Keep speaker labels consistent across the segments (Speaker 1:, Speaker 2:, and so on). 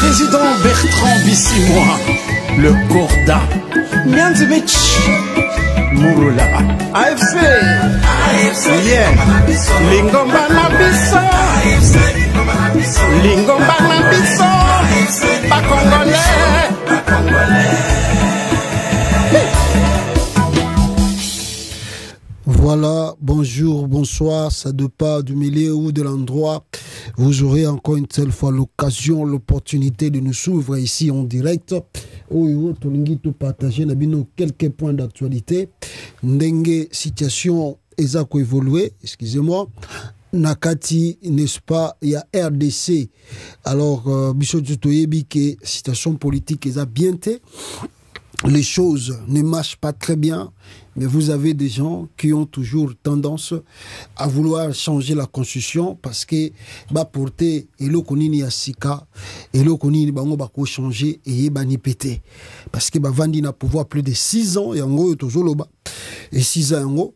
Speaker 1: Président Bertrand Bissimois, le Corda, Nyanzimich, Mouroula, AFC, yeah, Lingomba Nabiso, Lingomba Nabiso, pas congolais.
Speaker 2: Voilà, bonjour, bonsoir, ça ne pas du milieu ou de l'endroit. Vous aurez encore une seule fois l'occasion, l'opportunité de nous suivre ici en direct. Nous partager quelques points d'actualité. Ndenge situation a évolué, excusez-moi. Nakati, n'est-ce pas, il y a RDC. Alors, Bissot Tutoyebi, que situation politique est bien été. Les choses ne marchent pas très bien, mais vous avez des gens qui ont toujours tendance à vouloir changer la constitution parce que bah porter et le konini asika et le konini bango bako changer et bani pété parce que bah vandi na pouvoir plus de 6 ans et ngo tozoloba et 6 ans ngo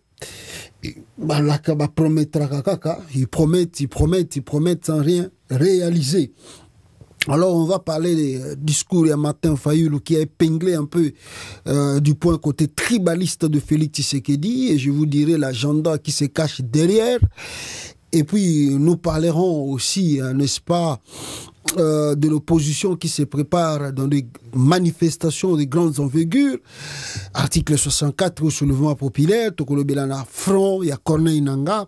Speaker 2: bah la ba promettra kaka ils promettent sans rien réaliser. Alors, on va parler des discours à Martin Fayulu qui a épinglé un peu du point côté tribaliste de Félix Tshisekedi et je vous dirai l'agenda qui se cache derrière. Et puis, nous parlerons aussi, n'est-ce pas, de l'opposition qui se prépare dans des manifestations de grandes envergures. Article 64 au soulèvement populaire, Tokolobela na front, il y a Corneille Nanga,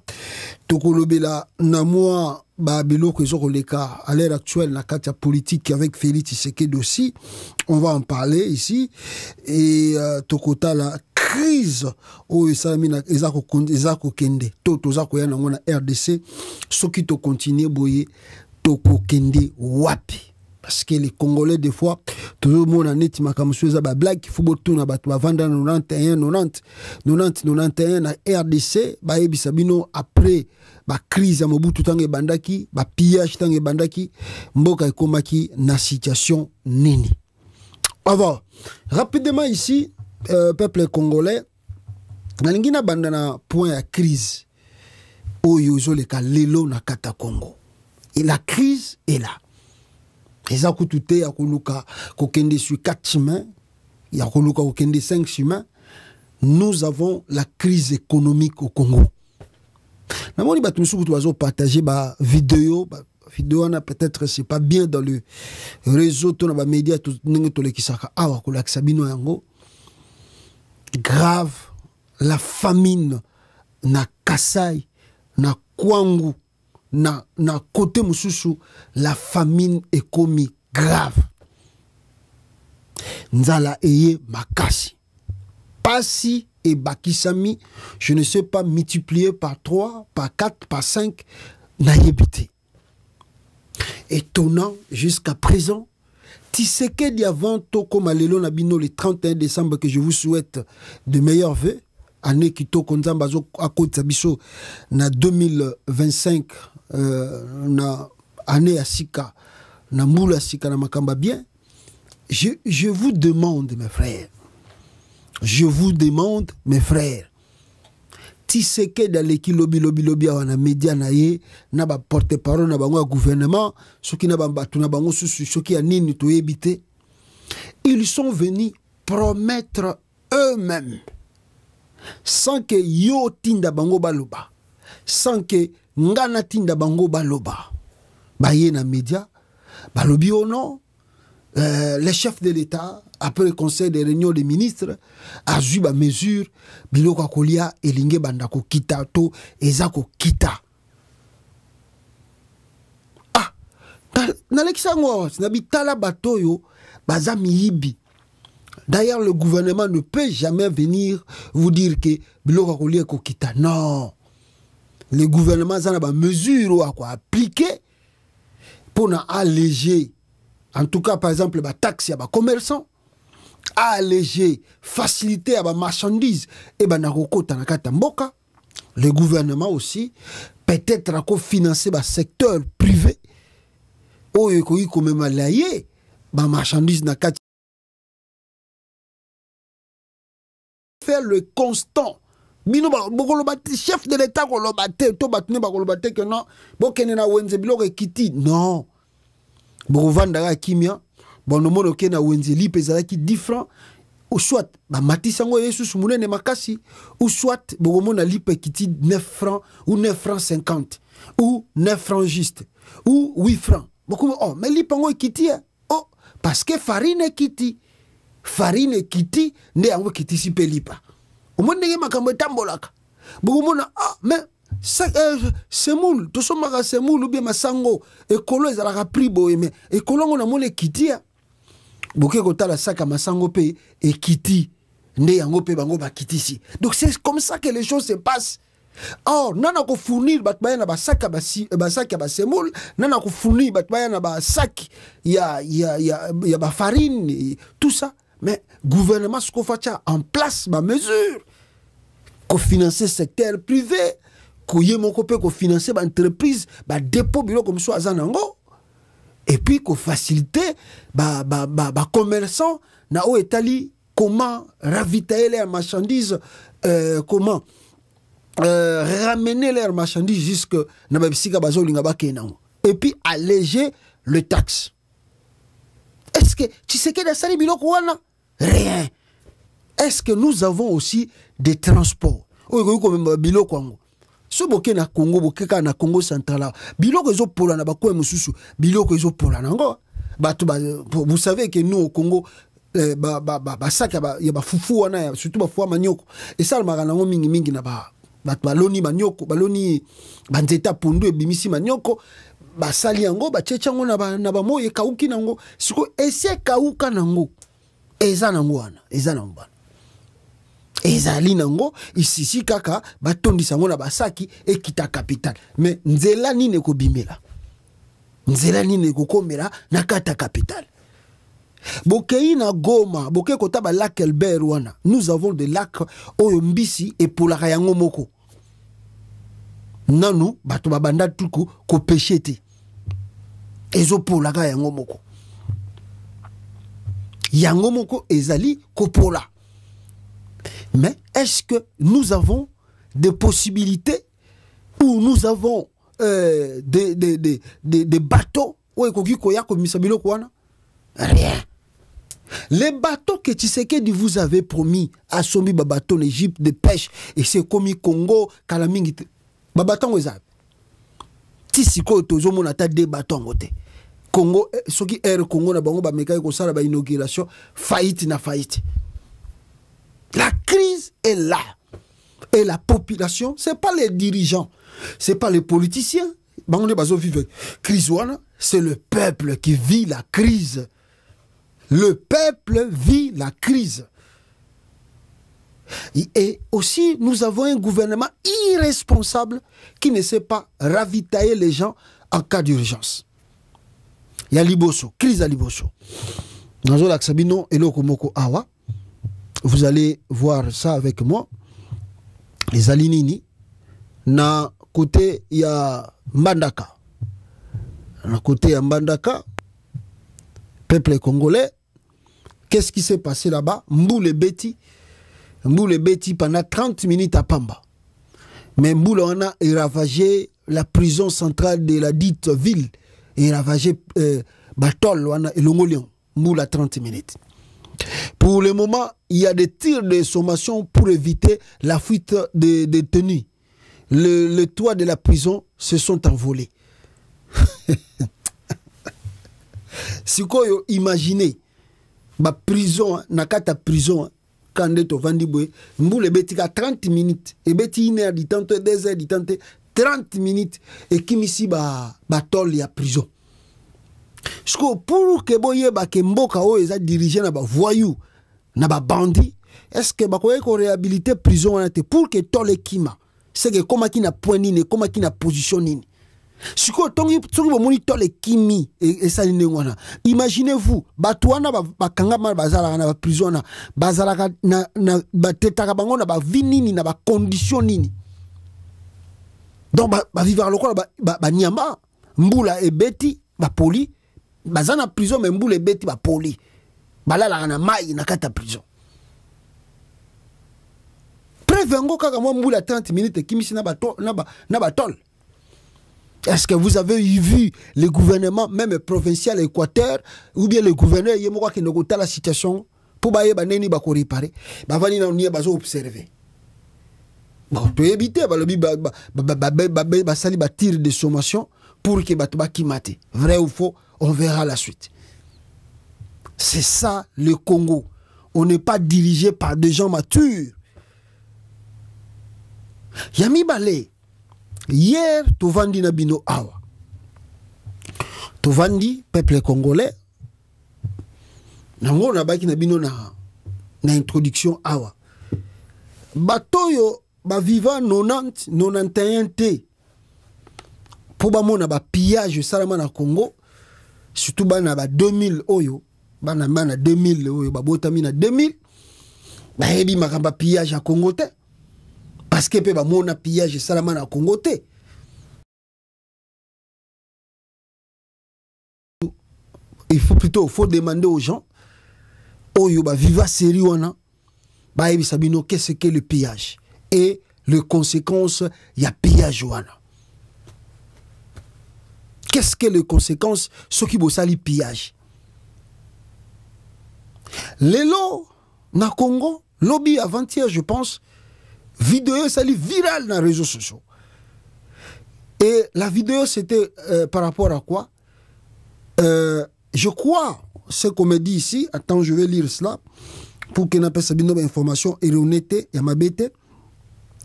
Speaker 2: Tokolobela na moi, Babilo Kezoroleka, à l'heure actuelle, la carte politique avec Félix Tshisekedi aussi, on va en parler ici, et Tokota la crise au Esamina Ezako Kende, Toto Zako Yana RDC, ce qui te continue boyer Toko Kende Wapi. Parce que les Congolais, des fois, tout le monde en est, ma blague, il faut que tu vendre 91 na RDC, Sabino après la crise à Mobutu Tange Bandaki, le pillage Tange Bandaki, Mboka Ekomaki, na situation nini. Alors, rapidement ici, peuple congolais, Nalingina Bandana point à crise, Oyozo le Kalelo na Kata Congo. Et la crise est là. Et ça coûte tout à Koluka, Kokende sur 4 chemins, il y a Koluka Kokende 5 chemins. Nous avons la crise économique au Congo. Nous avons partagé ma vidéo. Vidéo, peut-être, c'est pas bien dans le réseau, dans les médias, grave, la famine, na Kasai, na Kwangu, na côté Mususu, la famine est commis grave. Nzala eye makasi. Pasi et Bakisami, je ne sais pas multiplier par 3, par 4, par 5, naïbité. Étonnant, jusqu'à présent, Tshisekedi avant Toko Malelo Nabino le 31 décembre, que je vous souhaite de meilleurs vœux, année qui Toko Nzambazo à côté Biso, na 2025, na année Asika, na Moula Asika, na Makamba bien, je vous demande, mes frères, Tshisekedi aleki lobi wana média na ye na ba porte-parole na bango gouvernement soki na bambatu na bango susu soki ya nini to ebité, ils sont venus promettre eux-mêmes sans que yo tinda bango baloba, sans que ngana tinda bango baloba, baye na média balobi ono. Les chefs de l'État, après le conseil des réunions des ministres, a eu ma mesure, biloko kolia elinge bandako kita to ezako kita. Ah, nalekisangwa, nabitala batoyo, bazami yibi. D'ailleurs, le gouvernement ne peut jamais venir vous dire que biloko kolia ko kita. Non. Le gouvernement a une mesure à appliquer pour alléger. En tout cas, par exemple, les taxes à les commerçants, alléger, faciliter les marchandises et le gouvernement aussi, peut-être financer le secteur privé. Ou comme les marchandises faire le constant. Chef de l'État, non. bokovandaka kimia bonomona oke na wenze lipe ezalaki 10 francs ou soit bamatisa yango yesusu monene makasi ou soit bokomona lipe ekiti 9 francs ou 9 francs 50 ou 9 francs juste ou 8 francs bokoma oh mais lipe yango ekiti oh parce que farine ekiti nde yango ekitisi mpe lipa omoni ndenge makambo etambolaka bokomona ah mais semoule tosomaka semoule ou bien masango ekolo ezalaka prix boye mais ekolo yango namoni ekiti boke kotala saka masango pe ekiti nde yango pe bango bakitisi. Donc c'est comme ça que les choses se passent. Or nana ko fournir bat baya na basaka basaki ba semoule, nana ko fournir bat baya na basaki ya ba farine tout ça, mais gouvernement ce qu'on fait en place ba mesure ko financer secteur privé, ko yemoko pe ko financer ba entreprise, ba dépôt bureau comme ça azanango. Et puis qu'on faciliter commerçants na o etali comment ravitailler leurs marchandises, comment ramener leurs marchandises jusque na babisika bazolinga bakenango, et puis alléger le taxe. Est-ce que tu sais que dans sali biloko wana rien? Est-ce que nous avons aussi des transports o ko même biloko ngo so boke na Congo boke ka na Congo central biloko ezo pola na bakwe mususu biloko ezo pola nango batu vous savez que nous au Congo saka ya ba fufu wana surtout ba fuwa manyoko et ça le maranango mingi na ba baloni manyoko baloni banzeta pundu ebimisi manyoko basali yango bachecha ngo na ba moye kauki nango siko ese kauka nango eza nango wana eza nango ezali nango isisi kaka batondisa ngo na basaki ekita capital mais nzela nini ko bimela nzela nini ko komela na kata capital bokei na Goma boke kota ba lac Albert wana nous avons des lacs oyo mbisi et polaka yango moko nanu bato babanda tuku ko pêcher ezo polaka yango moko ezali ko pola. Mais est-ce que nous avons des possibilités ou nous avons des bateaux? Rien. Les bateaux que Tshisekedi vous avez promis à Sombi bateau en Égypte de pêche et c'est comme Congo, Kalamingi, babaton wezab. Tisiko tozo monata des bateaux ngote. Congo, ce qui est Congo na bango ba meka ko sala ba inauguration faillite na faillite. La crise est là. Et la population, ce n'est pas les dirigeants, ce n'est pas les politiciens. C'est le peuple qui vit la crise. Le peuple vit la crise. Et aussi, nous avons un gouvernement irresponsable qui ne sait pas ravitailler les gens en cas d'urgence. Il y a Liboso, crise à Liboso. Dans le Sabino et Lokomoko Awa. Vous allez voir ça avec moi. Les Alinini. Na côté, il y a Mbandaka. Na côté, il y a Mbandaka. Peuple congolais. Qu'est-ce qui s'est passé là-bas? Mboule Beti pendant 30 minutes à Pamba. Mais Mboule on a ravagé la prison centrale de la dite ville. Et ravagé Batol et Longolion. Mboule à 30 minutes. Pour le moment, il y a des tirs de sommation pour éviter la fuite des détenus. Le toit de la prison se sont envolés. Si vous imaginez, ma prison, nakata prison, quand on est au Vandiboué, mboule betika 30 minutes, et beti 1 heure du temps, 2 heures du temps, 30 minutes, et qui ici tol ya prison. Pour que boye ba ke mboka o eza dirigé na ba voyou na ba bandi, est-ce que ba ko réhabiliter prison wana te pour que tole kima c'est que comment qui na point nini comment qui na position nini siko tongi bo moni tole kimi et ça nini wana imaginez-vous bato wana ba kanga ma bazala na ba prison na bazala na ba tetaka bango na ba vie nini na ba condition nini donc ba vivre lokola ba nyama mbula e beti ba poli bazana prison mais mboule beti ba poli balala na mai na kata prison prévengo kaka mo mboula 30 minutes kimisi na batol Est-ce que vous avez vu le gouvernement, même provincial Équateur, ou bien le gouverneur, il y a qui n'a la situation pour réparer, il va observer. Bon, tu éviter, ça tire des sommations pour que tu mate. Vrai ou faux, on verra la suite. C'est ça le Congo. On n'est pas dirigé par des gens matures. Yami Balé, hier, tu vandi Nabino Awa. Tu vandi, peuple congolais. Nango nabaki Nabino na introduction Awa. Batoyo, ba vivant 90, 91 T. Pour ba mona ba pillage salama na Congo. Surtout ba na ba 2000 oyo. Bana 2000 oyo ba botami na 2000. Ba hebi makamba pillage à Congo te. Parce que ba mona pillage salama na Congo te. Il faut demander aux gens oyo ba viva série wana ba hebi sabino qu'est-ce que le pillage et les conséquences ya pillage wana. Qu'est-ce que les conséquences ce qui bossali pillage? Lelo na Congo, lobby avant-hier, je pense, vidéo sali virale dans les réseaux sociaux. Et la vidéo c'était par rapport à quoi? Je crois ce qu'on me dit ici. Attends, je vais lire cela pour que n'a pas sabino information erronée ya mabete.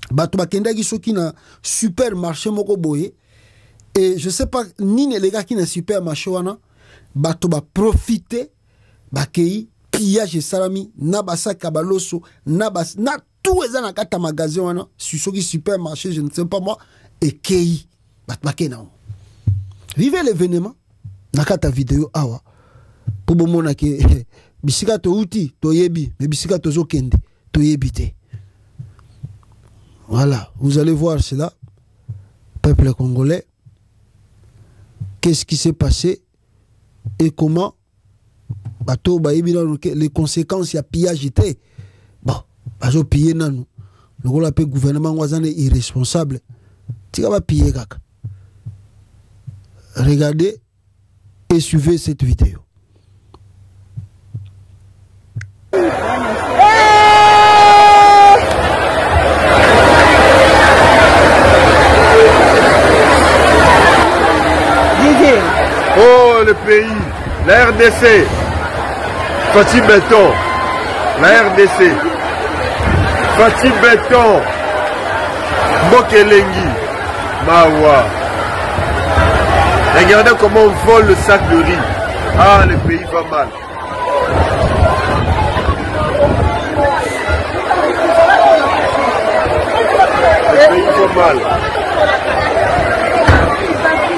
Speaker 2: Bato bakenda ki soki na supermarché moko boye. Et je sais pas ni les gars qui na supermarché wana bato ba profiter bakei pillage salami na basaka baloso na tout eza na kata magasin wana soki supermarché je ne sais pas moi et kei bato bakena. Vivez l'événement na kata vidéo awa pour bomona ke bisika to uti to yebi mais bisika to zo kende to yebite. Voilà, vous allez voir cela, peuple congolais. Qu'est-ce qui s'est passé et comment les conséquences, il y a pillage. Bon, bazo piller nanou. Le gouvernement wazane irresponsable. Tu vas piller kaka. Regardez et suivez cette vidéo.
Speaker 3: Oh, le pays, la RDC, Fatih Béton, la RDC, Fatih Béton, Mokelengi, Mawa. Regardez comment on vole le sac de riz. Ah, le pays va mal. Le pays va mal.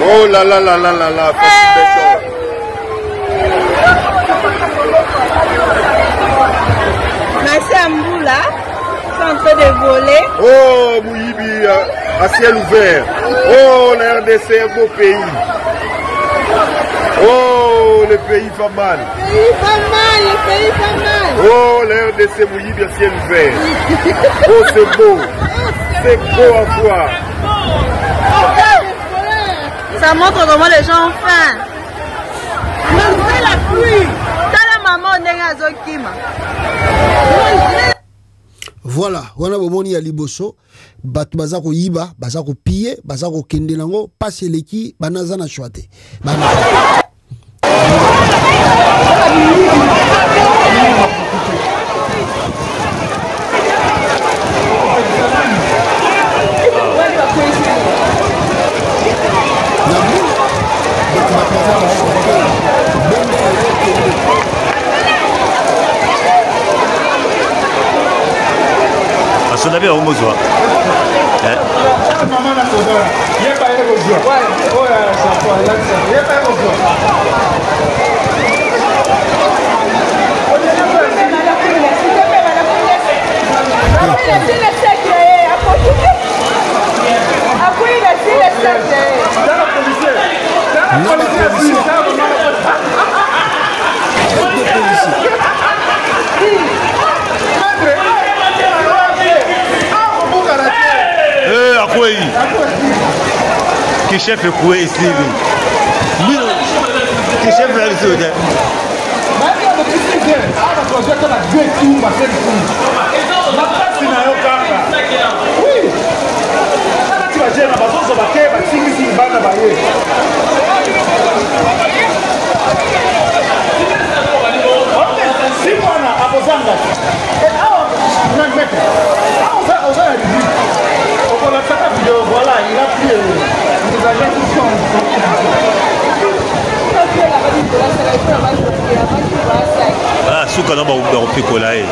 Speaker 3: Oh là là là là là là, Fatih Béton.
Speaker 4: Merci à Mboula, c'est en train de voler.
Speaker 3: Oh, Mouyibi, à ciel ouvert. Oh, la RDC, un beau pays. Oh, le pays va mal.
Speaker 4: Le pays va mal, le pays va mal.
Speaker 3: Oh, la RDC, Mouyibi, à ciel ouvert. Oh, c'est beau. C'est beau à voir.
Speaker 4: Ça montre comment les gens ont faim. Malgré la pluie.
Speaker 2: Voilà, wana bomoni ya liboso bat bazako yiba, bazako piller, bazako kende nango passe leki banaza na choite.
Speaker 5: On avait au Mozoa. que chef est coué ici. Que chef est là ici.
Speaker 3: Voilà, il a pris les agents qui sont.
Speaker 5: Voilà, sous quand on va au picoler.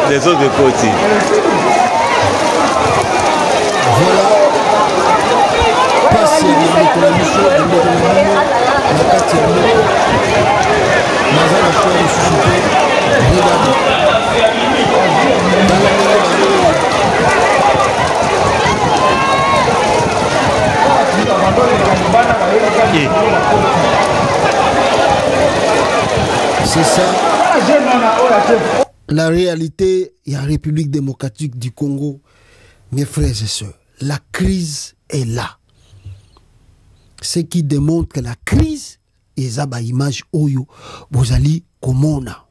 Speaker 5: Les autres de côté.
Speaker 2: Voilà. Passe la mission de la quatrième. Maza la choix de susciter. C'est ça. La réalité, il y a la République démocratique du Congo. Mes frères et sœurs, la crise est là. Ce qui démontre que la crise est une image oyo bozali komona.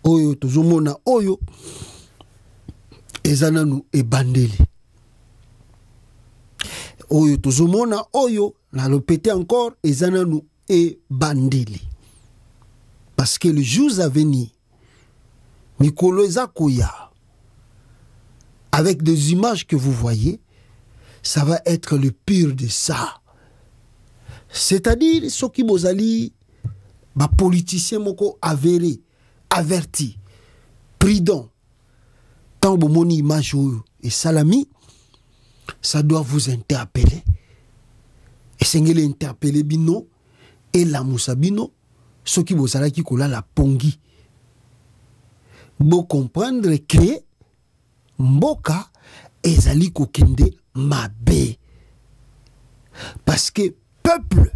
Speaker 2: Oyo tozomona oyo ezananu ebandeli. Oyo tozomona oyo na répété encore ezananu ebandeli. Parce que le jour à venir, Mikolo Ezakoya, avec des images que vous voyez, ça va être le pire de ça. C'est-à-dire, ceux qui bozali, ba politicien moko avéré, averti, prudent, tant que mon image et salami, ça doit vous interpeller. Et c'est ngele interpeller bino et la moussa bino, ceux qui bozala qui kola la pongi. Bo comprendre que mboka ezali kokende mabe. Parce que peuple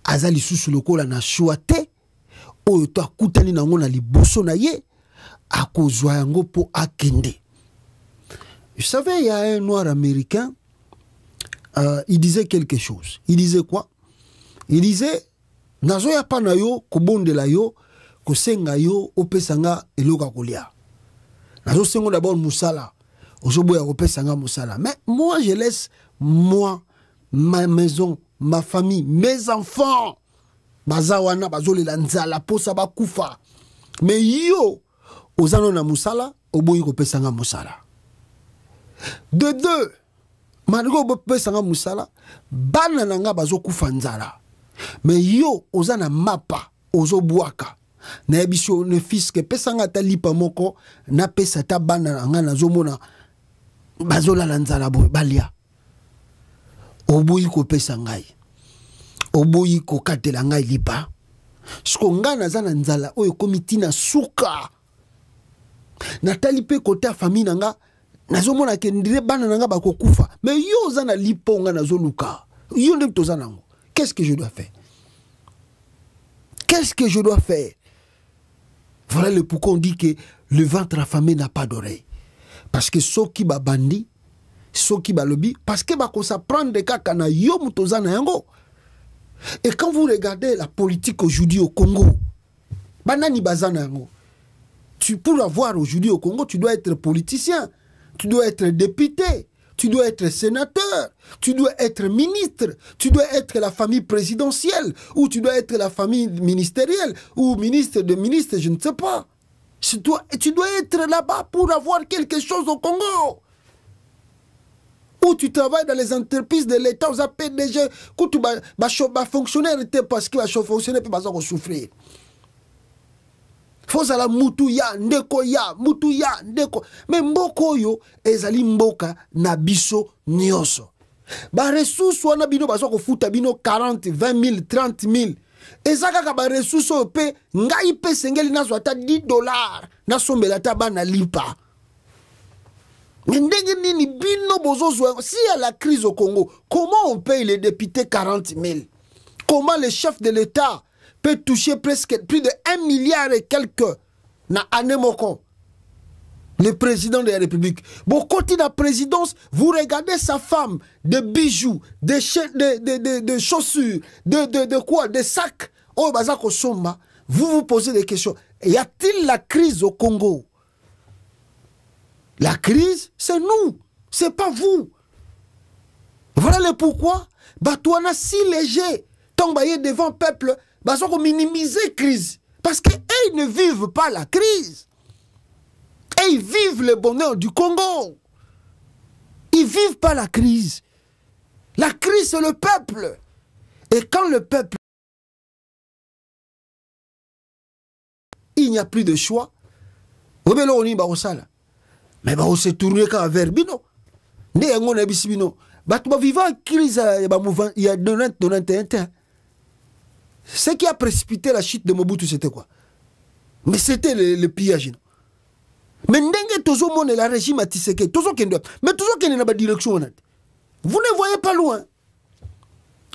Speaker 2: azali sous le kola na choate oyo to akutani nango na liboso na ye akozwa yango po akende. Vous savez, il y a un noir américain, il disait quelque chose. Il disait quoi? Il disait nazo ya pa na yo kobondela yo kosenga yo opesanga eloka kolia. Nazo sengo d'abord musala. Ozobo ya opesanga musala. Mais moi je laisse moi ma maison, ma famille, mes enfants. Bazawana bazolela nzala posa bakufa. Mais yo ozano na musala oboyi kopesanga musala. De deux, malgré opesanga musala bana nanga bazokufa nzala. Mais yo ozana mapa ozobuaka na yebisho ne fiske pesanga ta lipa moko na pesa ta bana nanga nazomona bazola la nzala boy balia oboyi ko pesa ngai oboyi ko katela ngai lipa sko ngana zana nzala oyo komiti na suka na talipe kota famille nanga nazomona ke ndire bana nanga bakokufa mais yo zana liponga nazoluka yo ndem tozana ngo. Qu'est-ce que je dois faire? Qu'est-ce que je dois faire? Voilà le pourquoi on dit que le ventre affamé n'a pas d'oreille. Parce que ceux qui ba bandi, ceux qui ba lobby, parce que ba ko sa prendre des cas kana yo mutozana yango. Et quand vous regardez la politique aujourd'hui au Congo, banani bazana yango. Pour avoir aujourd'hui au Congo, tu dois être politicien, tu dois être député, tu dois être sénateur, tu dois être ministre, tu dois être la famille présidentielle, ou tu dois être la famille ministérielle, ou ministre de ministre, je ne sais pas. Tu dois être là-bas pour avoir quelque chose au Congo. Ou tu travailles dans les entreprises de l'État, vous appelez des gens, quand tu vas fonctionnaire, parce que tu vas fonctionnaire, tu vas souffrir. Fozala mutu ya ndeko ya mutu ya ndeko mais mboko yo ezali mboka na biso nyoso ba ressources wana bino bazo ko futa bino 40 20 000 30 000 ezaka ka ba ressources pe ngai pe sengeli nazo ata $10 na sombela ta bana lipa ndenge nini bino bozo si à la crise au Congo comment on paye les députés 40 000 comment le chef de l'État peut toucher presque plus de 1 milliard et quelques na année moko. Le président de la République. Bon, quand il a présidence, vous regardez sa femme, des bijoux, des chaussures, de quoi, des sacs. Oh, Bazako Somba, vous vous posez des questions. Y a-t-il la crise au Congo? La crise, c'est nous, c'est pas vous. Voilà le pourquoi. Batouana si léger, tant baillé devant le peuple, Bazako minimiser la crise. Parce qu'ils ne vivent pas la crise. Et ils vivent le bonheur du Congo. Ils ne vivent pas la crise. La crise, c'est le peuple. Et quand le peuple... il n'y a plus de choix. Mais on s'est tourné vers Bino. Il y a crise il y a 91. Ce qui a précipité la chute de Mobutu, c'était quoi? Mais c'était le pillage. Mais tout le monde est la régime à Tshisekedi. Mais toujours qu'il y a une direction. Vous ne voyez pas loin.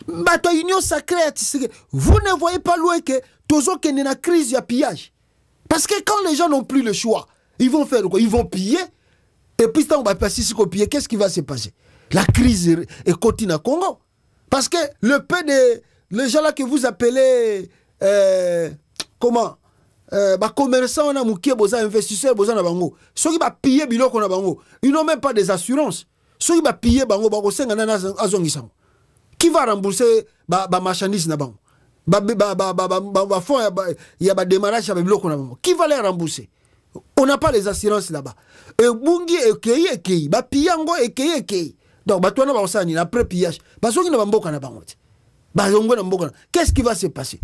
Speaker 2: La union sacrée à Tshisekedi. Vous ne voyez pas loin que toujours qu'il y a une crise de pillage. Parce que quand les gens n'ont plus le choix, ils vont faire quoi? Ils vont piller. Et puis, quand on va passer sur le piller, qu'est-ce qui va se passer? La crise est continue à Congo. Parce que le peu de... les gens là que vous appelez... comment? Commerçants, on a mouké, investisseurs, ceux qui vont piller, ils n'ont même pas des assurances. Ceux qui vont piller, qui va rembourser les marchandises? Il y a des démarrages avec qui va les rembourser? On n'a pas les assurances là-bas. Et Bungi et Kei, Piyango et Kei. Donc, après pillage, qu'est-ce qui va se passer?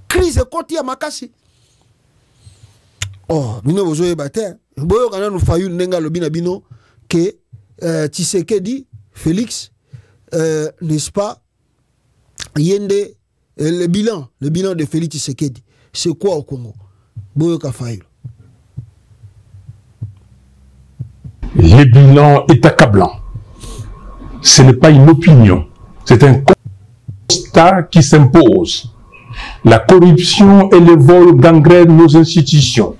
Speaker 2: Crise côté à Makassi. Oh, nous avons battu. Nous failli bino que Tshisekedi, Félix, n'est-ce pas, Yende, le bilan de Félix Tshisekedi, c'est quoi au Congo?
Speaker 6: Le bilan est accablant. Ce n'est pas une opinion, c'est un constat qui s'impose. La corruption et le vol gangrènent nos institutions.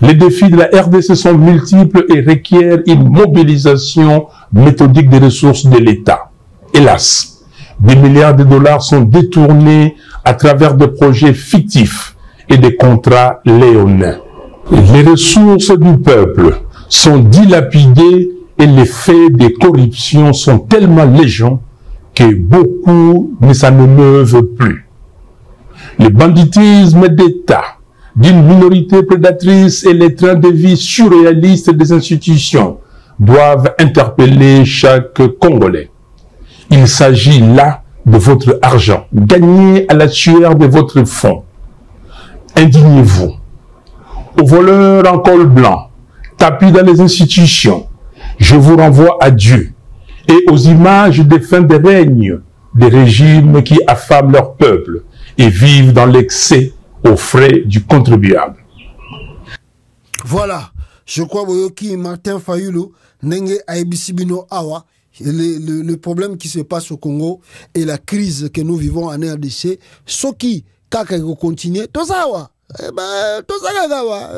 Speaker 6: Les défis de la RDC sont multiples et requièrent une mobilisation méthodique des ressources de l'État. Hélas, des milliards de dollars sont détournés à travers des projets fictifs et des contrats léonins. Les ressources du peuple sont dilapidées et les faits de corruption sont tellement légion que beaucoup ne s'en émeuvent plus. Le banditisme d'État d'une minorité prédatrice et les trains de vie surréalistes des institutions doivent interpeller chaque Congolais. Il s'agit là de votre argent, gagné à la sueur de votre fonds. Indignez-vous. Aux voleurs en col blanc, tapis dans les institutions, je vous renvoie à Dieu et aux images des fins de règne des régimes qui affament leur peuple et vivent dans l'excès aux frais du contribuable.
Speaker 2: Voilà, je crois que Martin Fayulu, Nenge Aibisibino Awa, le problème qui se passe au Congo et la crise que nous vivons en RDC, ce qui, quand on continue, tout ça,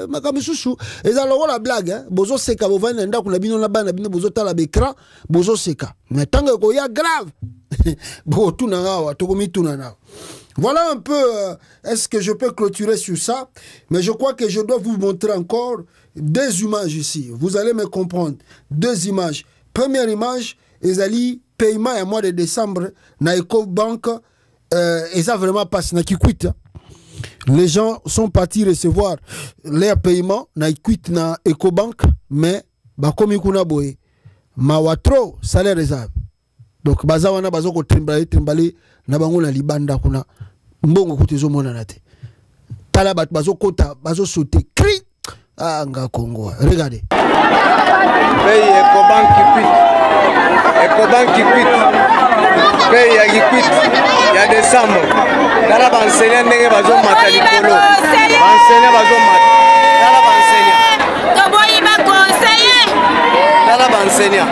Speaker 2: makamisushu ezalo la blague bozo seka bovana nda kuna bino na bana bino bozo tala bekra bozo seka mais tango ko ya grave bo tuna ngawa tokomi tuna na. Voilà un peu est-ce que je peux clôturer sur ça, mais je crois que je dois vous montrer encore deux images ici, vous allez me comprendre. Deux images. Première image, ezali paiement à mois de décembre na EcoBank eza vraiment passe na kikwit. Les gens sont partis recevoir leur paiement na Equity na EcoBank, mais bakomi kuna boye mawatro salaire réserve. Donc bazawana bazoko trembler na bango na libanda kuna mbongo kutezo mona na te. Tala bat bazokota bazo sauter cri nga Congo. Regardez.
Speaker 3: Paye EcoBank Equity. Paye ya Equity ya décembre. Tala bansenya ndenge bazo mata likolo. Bansenya bazo mata. Tala bansenya. Toboyi ba conseiller. Tala bansenya.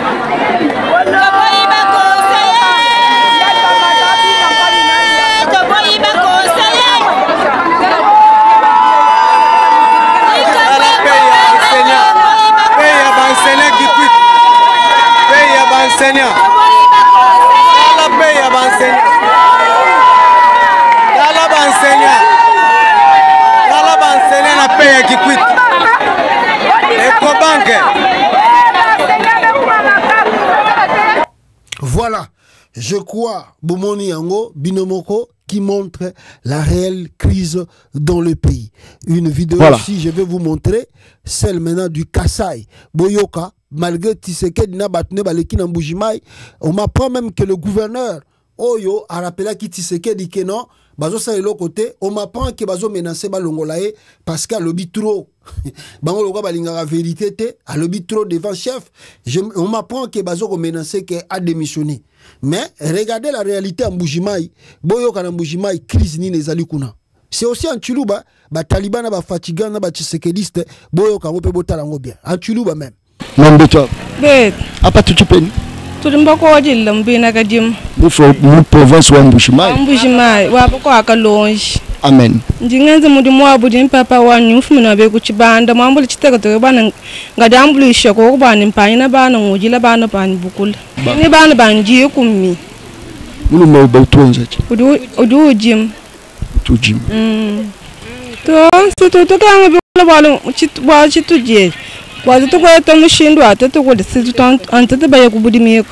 Speaker 3: Toboyi ba conseiller. Toboyi ba conseiller. Tala paye ya ensenya.
Speaker 7: enseignant. La paye à enseignant. La paye qui quitte. Ecobank.
Speaker 2: Voilà, je crois, Bomoni Yango, Binomoko, qui montre la réelle crise dans le pays. Une vidéo aussi, je vais vous montrer, celle maintenant du Kasaï, Boyoka, malgré Tshisekedi na batune baleki na Mbujimai, on m'apprend même que le gouverneur Oyo a rappelé qui Tshisekedi que non, bazo sa l'autre côté, on m'apprend que bazo menacé balongolae parce qu'à lobby trop. Bango loka balinga la vérité te, à lobby trop devant chef. On m'apprend que bazo menacé que a démissionné. Mais regardez la réalité en Mbujimai, Boyoka na Mbujimai crise ni nezali kuna. C'est aussi en Tshuluba, ba Taliban na ba Fatigan na ba Tshisekediste, Boyoka ngope botala ngo bien. En Tshuluba même.
Speaker 8: Mambe toi.
Speaker 9: Bet.
Speaker 8: Apa tu pen?
Speaker 9: Tulimba ko wajil lambina kadim.
Speaker 8: Mu province wa Mbujimai.
Speaker 9: Mbujimai wa ko akalonge.
Speaker 8: Amen.
Speaker 9: Ndingenze mudimu wa budin papa wa nyufu na be ku chibanda mambuli chiteka to bana ngadambulu ishoko ko bana mpanya bana ngujila bana bana bukula. Ni bana banji kummi.
Speaker 8: Mulu mo ba tuonza chi.
Speaker 9: Odu jim.
Speaker 8: Tu jim.
Speaker 9: To to kanga be bala wa chituje. Wa to ko to mushindu atatu ko disitu antata ba yakubudimi ko.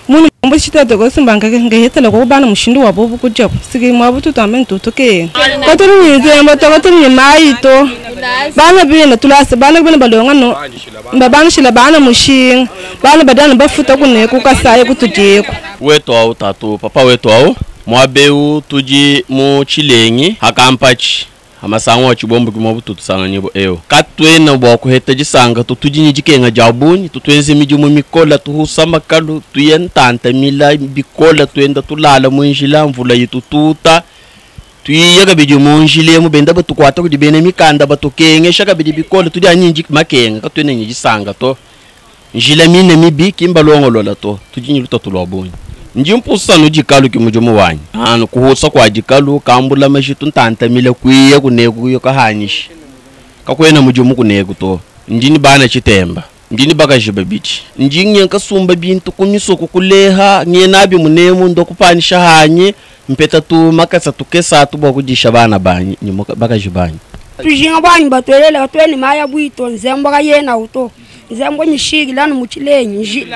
Speaker 9: Munu mbo chita to ko simbanga ngehetela ko bana mushindu wa bobu kujja. Sigi mwabutu tamento to ke. Ko to ni zemba to ni mai to. Bana bina tulasa bana bina balonga no. Mbabana shila bana mushin. Bana badana bafuta kune ku kasaye kutuje ko.
Speaker 10: Wetu au tatu papa wetu au mwabeu tuji mu chilengi hakampachi amasango wa chibombo kimobu tutusanga nyebo eo katwena bwa kuheta jisanga tutuji jikenga jabuni tutwenze mijumu mikola tuhusama kalu tuyentanta mila bikola twenda tulala munjila mvula yitututa tuyiyaga bijumu njile mu benda batukwata kudibene mikanda batokenge shaka bidibikola tudi anyinji makenga katwena nyijisanga to njila mine mibi kimbalongolola to tuji nyiluta tulobuni njimpusa no jikalu kimujumu wanyi anu kuhusa kwa jikalu kambula mashitu ntanta mile kuiya kunegu yo kahanishi kakwena mujumu kunegu to njini bana chitemba njini baka jibabichi njinye kasumba bintu kunyisoko kuleha ngenabi munemu ndokupanisha hanye mpeta tu makasa tukesa tu bokujisha bana banyi nyimoka baka jibanye
Speaker 11: tujinga banyi batwelela tweni maya bwito nzemba yena uto nzembo nyishigi lanu muchilenyi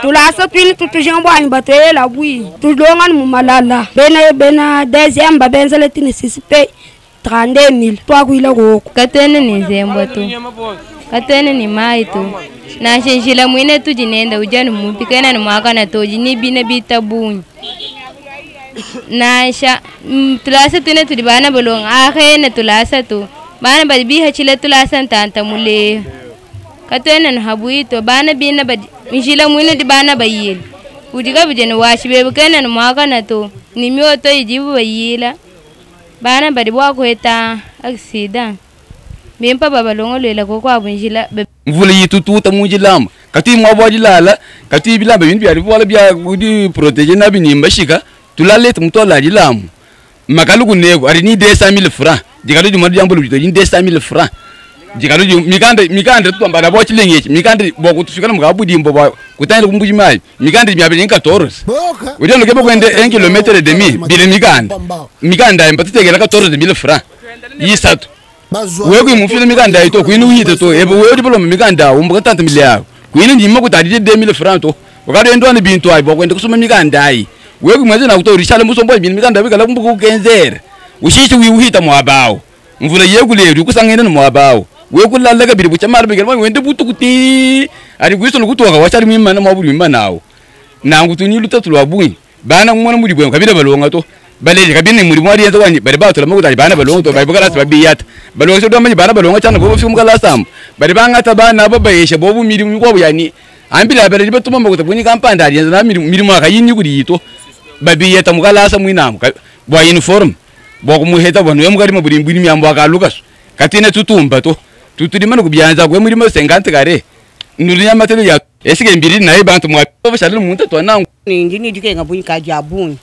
Speaker 11: tulasa twini tutujinga banyi batwelela bwi tulonga mu malala bena dezemba benzele tini sisipe 30000 twakuila goko
Speaker 12: katene ni nzembo tu katene ni mai tu na shenjila mwine tujinenda ujani mupikana ni mwaka na toji ni bina bitabunyi nasha tulasa tune tulibana bolong akhene tulasa tu bana badi hachile tulasa ntanta mule katene na habuito bana bina badi njila mwine di bana bayil udiga bidene washi bebe kana na mwaka na to ni myoto ijibu bayila bana badi bwa kweta aksida bempa baba longo lela ko kwa bunjila
Speaker 13: mvula yitututa munjilama kati mwabwaji lala kati bilamba bintu byari bola bya kudi protéger na binimba shika tulalete mutola jilamu makalu kunego ari ni 200000 francs jikalu jumadu jambulu bito ni 200000 francs jikalu mikande tu ambara bo chilengechi mikande bo kutufikana mukabudi mbo kutanda kumbuji mai mikande myabiri nka toros uje no kebo kwende 1 km et demi bile mikande empatitegela ka toros 1000 francs yisatu wewe mufile mikanda ito kwini uyite to ebe wewe dipolo mikanda umbuka 30 miliyaro kwini ndimo kutadije 2000 francs to wakati ndo ani bintu ayi bokwende kusuma mikanda ayi wewe mwaze na kuto rishale musombo ibintu mikanda bikala kumbuka ukenzera ushishi uyuhita mwabao mvula yekuleri kusangena no mwabao wewe kulalaga biri buchamara bigala wende butukuti ari kwiso lukutoka wachari mimana mwabuli mimanawo nangu tunyi lutatu lwabuni bana ngumwana muri bwe kabira balonga to balele kabine muri mwari yanzo wani bari bato lamukuta bana balonga to bayibukala sabiyata balonga ndo amanyi bana balonga cyane bo fimu kala sam bari bangata bana babayesha bobu miri mwabo yani ambira bari batuma mbakuta buni kampanda ari yanzo na miri mwaka yini kuri to babiyata mukala sam mwinamu bwa uniform bwa kumuheta bano yamugari maburi mbini myambo akalukas katine tutumba to tutulimana kubyanza kwe muri mo 50 kare nulinya matele ya esike mbiri naye bantu mwa bashale umuntu twana
Speaker 14: ndini dike ngabunyi kajabunyi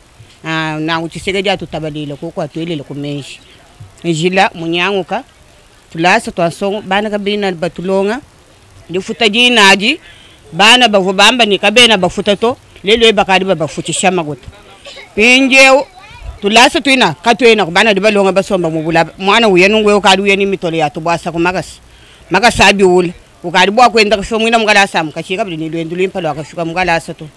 Speaker 14: na utisege ya tutabalile ko kwa twelele kumeshi njila munyanguka tulasa twasongo bana kabina batulonga ndifuta jinaji bana ba bamba ni kabena ba futato lelo bakari ba futi shama goto pinjeo tulasa tuina katwena bana de balonga basomba mubula mwana uyenu ngwe ukadi uyeni mitole ya tubasa ku magas abi ul ukadi bwa kwenda kushomwina mgalasa mukashika bili ni lwendu limpalo akashuka mgalasa to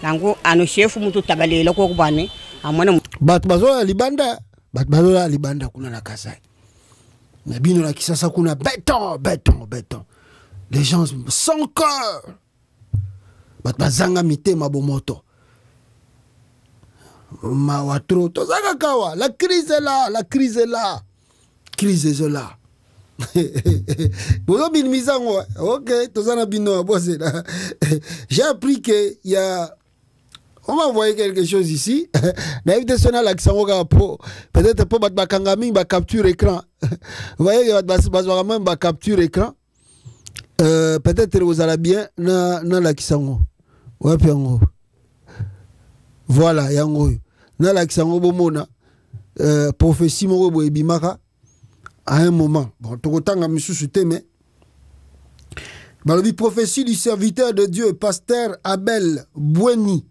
Speaker 14: nangu ano chef mutu tabalela ko kubane amwana
Speaker 2: bat bazola libanda kuna na Kasai na bino na Kisasa kuna béton les gens sans cœur bat bazanga mitema bomoto ma watro to zaka kawa la crise est là Bozo bin misango OK to zana bino bosse là j'ai appris que il y a on m'a envoyé quelque chose ici. Peut-être pour battre capture écran. Vous voyez que capture écran. Peut-être vous allez bien na la kisango. Ouais piango. Voilà yango. Na la kisango bomona prophétie mo bo ebimaka à un moment. Bon tokotanga misusu teme. Balobi prophétie du serviteur de Dieu pasteur Abel Bweni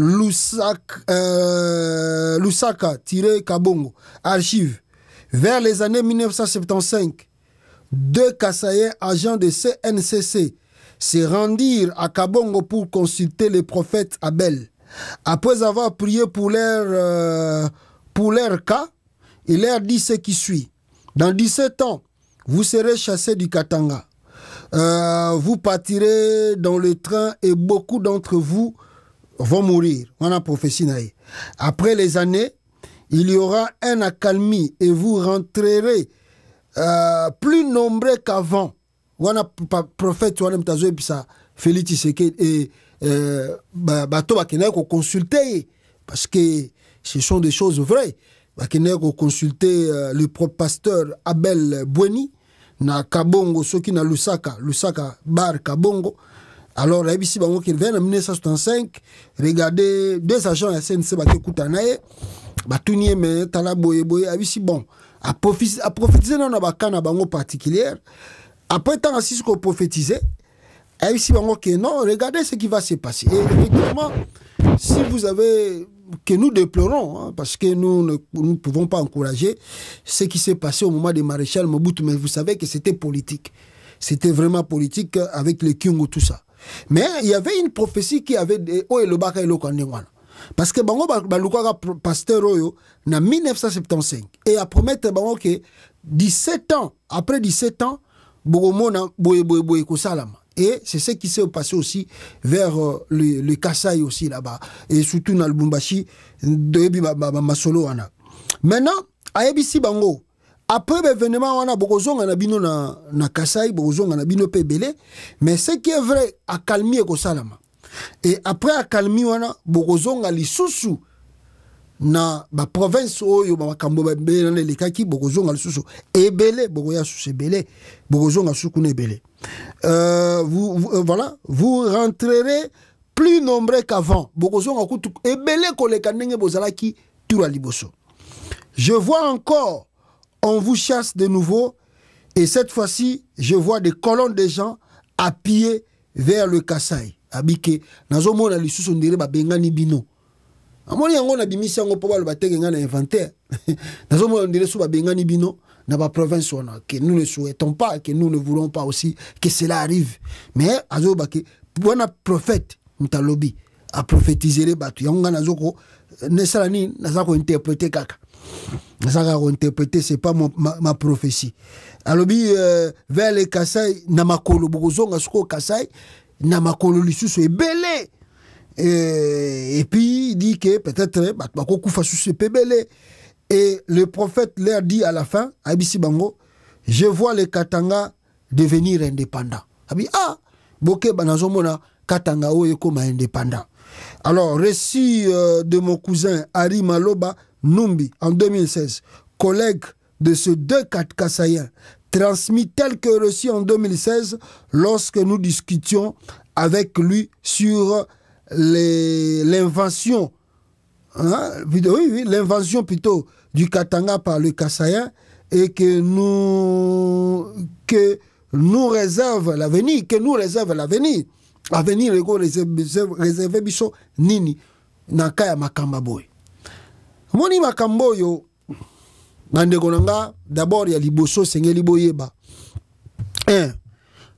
Speaker 2: Lusaka-Kabongo, archive. Vers les années 1975, 2 Kassaïens agents de CNCC se rendirent à Kabongo pour consulter le prophète Abel. Après avoir prié pour leur cas, il leur dit ce qui suit. Dans 17 ans, vous serez chassés du Katanga. Vous partirez dans le train et beaucoup d'entre vous vont mourir. On a prophétie. Après les années, il y aura un accalmie et vous rentrerez plus nombreux qu'avant. On a prophète, on a Félix Tshisekedi et bato bakena ko consulter parce que ce sont des choses vraies. Bakena ko consulter le propre pasteur Abel Bweni na Kabongo soki na Lusaka bar Kabongo. Alors, là, ici, en 1965, regardez, 2 agents à SNC qui Koutanae, Batounié, mais Talaboye, ici, bon, à prophétiser dans un cas particulier. Après, tant assis qu'on prophétisait, ici, non, regardez ce qui va se passer. Et effectivement, si vous avez, que nous déplorons, hein, parce que nous ne pouvons pas encourager ce qui s'est passé au moment de Maréchal Mobutu, mais vous savez que c'était politique. C'était vraiment politique avec les Kyungu, tout ça. Mais il y avait une prophétie qui avait parce que bango baluka pasteur oyo na 1975 et à promettre bango que 17 ans après 17 ans bogomona boye ko salama et c'est ce qui s'est passé aussi vers le Kasai aussi là-bas et surtout dans le Lubumbashi de masolo wana. Maintenant ayebisi bango après l'événement, on a beaucoup de bino na Kasai, beaucoup de bino pebele, mais ce qui est vrai, a calmé ko salama. Et après a calmé, on a beaucoup de lisusu na ba province oyo ba makambo ba bele na lekaki beaucoup de lisusu ebele, beaucoup ya susu ebele, beaucoup de suku na ebele. Voilà, vous rentrerez plus nombreux qu'avant. Beaucoup de kutu ebele ko lekandenge bozalaki tura liboso. Je vois encore on vous chasse de nouveau et cette fois-ci, je vois des colonnes de gens à pied vers le Kasai. Abike, nazomo na lisusu ndire ba bengani bino. Amoni yango na bimisi yango po ba batenga na inventaire. Nazomo ndire su ba bengani bino na ba province wana que nous ne souhaitons pas, que nous ne voulons pas aussi que cela arrive. Mais azoba ke bona prophète mutalobi a prophétiser les batu. Yango nazoko nesalani nazako interpréter kaka. Ça va interpréter, c'est pas ma prophétie. Alors, vers les Kasai, Namakolo, Bogozonga, Suko Kasai, Namakolo, Lissus est belé. Et puis, il dit que peut-être, Batbako Fasus est belé. Et le prophète leur dit à la fin, Abisi Bango, je vois les Katanga devenir indépendants. Boke Banazomona, Katanga Oyekoma indépendant. Alors, récit de mon cousin Ari Maloba, Numbi, en 2016, collègue de ce 2 Kassaïens, transmis tel que reçu en 2016 lorsque nous discutions avec lui sur l'invention, hein, l'invention plutôt du Katanga par le Kassaïen et que nous réserve l'avenir, avenir eko réservé biso nini na kaya makamba boy. Moni makambo yo bandeko nanga d'abord ya liboso sengeli boyeba.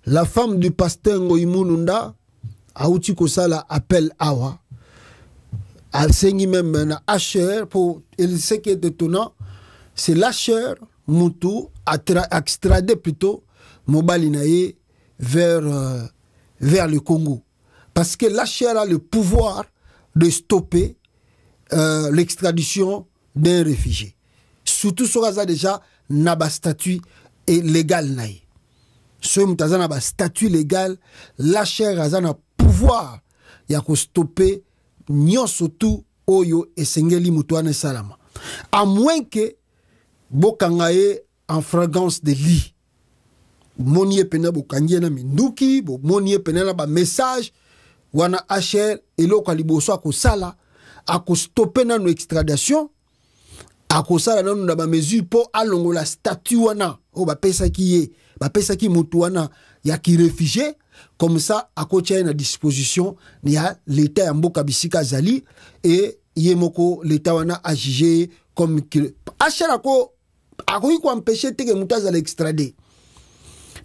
Speaker 2: La femme du pasteur Ngoïmoununda a outi kosala appel awa. Elle sengi même na HR pour ce qui est étonnant, c'est l'HR Moutou a extradé plutôt Mobali Naye vers le Congo. Parce que l'HR a le pouvoir de stopper l'extradition d'un réfugié. Surtout ce qu'il a déjà un statut légal. Ce qui a un statut légal, l'HR a un pouvoir de stopper surtout Oyo et Sengeli Moutouane Salama. À moins que Bokangaye en fragrance de lit. Monie pena bokangie na minduki, monie pena na ba message, wana HR eloko liboso akosala, akostoper na no extradition, akosala na no ba mesure po alongo la statut wana, o ba pesa ki mutu wana ya ki réfugié, comme ça akotia na disposition ya l'état ya mboka bisika zali et yemoko l'état wana a jugé comme que HR akoki ko empêcher teke mutaza à l'extrader.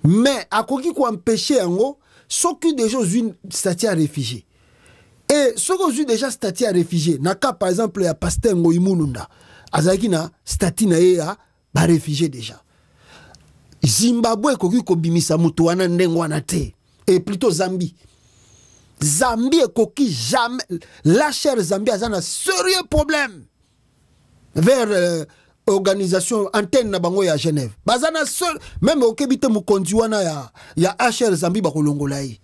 Speaker 2: Mais akoki ko empêcher yango soki déjà une statut à réfugié. Et soki déjà statut à réfugié, na ka par exemple ya pasteur Ngoïmoununda, azaki na statut na ya ba réfugié déjà. Zimbabwe koki ko bimisa mutu wana ndengo wana te. Et plutôt Zambie. Zambie koki jamais la chère Zambie a un sérieux problème vers organisation antenne na bango ya Genève. Bazana seul même au kebite mukonzi wana ya HR Zambie ba kolongolai.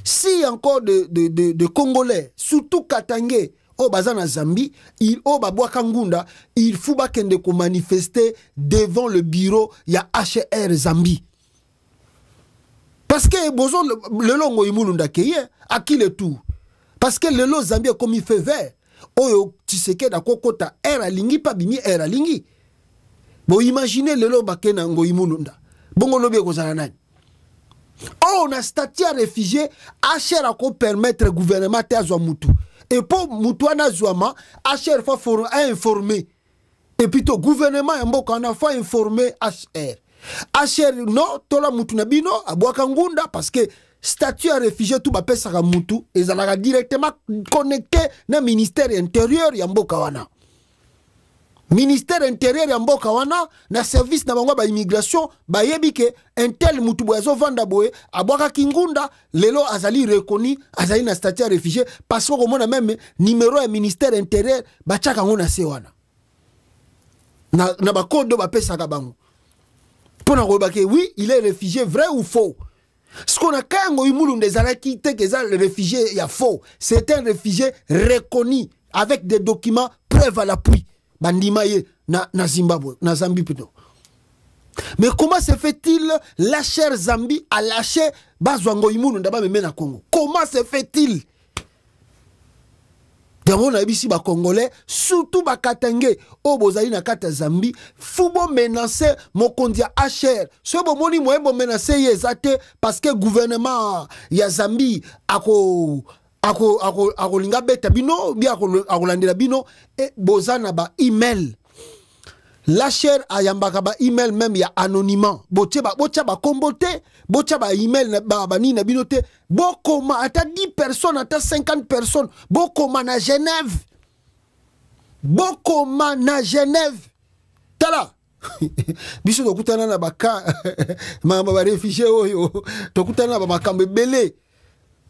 Speaker 2: Si encore de Congolais surtout Katangé au bazana Zambie, il au babwaka ngunda, il faut ba kende ko manifester devant le bureau ya HR Zambie. Parce que bozo le longo imulunda keye à qui le tout. Parce que le lo Zambie comme il fait vert. Oyo tiseke da kokota era lingi pa bimi era lingi. Bon imaginez le lo bakena ngo imulunda. Bongo lobe ko zala nani. Oh on a statut réfugié HR a ko permettre gouvernement te azwa mutu. Et pour mutu ana zwama HR fa informer. Et puis to gouvernement mboka ana fa informer HR. HR non tola mutu na bino abwaka ngunda parce que statut à réfugié tout bapé saka mutu et zalaka directement connecté na ministère intérieur ya mboka wana. Ministère intérieur ya mboka wana na service na bango ba immigration ba yebike un tel mutu boazo vanda boye abwaka kingunda lelo azali reconnu azali na statut à réfugié parce que komona même numéro ya ministère intérieur ba tchaka ngona se wana. Na ba code ba pesa ka bango. Oui, il est réfugié, vrai ou faux? Ce qu'on a quand même des arachis que le réfugié il y a faux. C'est un réfugié reconnu avec des documents preuves à l'appui. Bandimaye na Zimbabwe, na Zambie plutôt. Mais comment se fait-il lâcher Zambie à lâcher Bazwango Imulu ndaba me na Congo? Comment se fait-il? D'abord, on a ici les Congolais, surtout les Katangé, au Bozali na kata Zambie, fubo menacer mon kondia HR. Ce bon moni moi bon menacer yezate parce que gouvernement ya Zambie ako linga beta bino bien ako landela bino et bozana ba email. HR ayambaka ba email même ya anonymat. Boche ba kombote, boche ba email ba ni na binote. Bokoma ata 10 personnes, ata 50 personnes. Bokoma na Genève. Bokoma na Genève. Tala. Biso tokutana na baka mama ba réfugié oyo. Tokutana na makambe belé.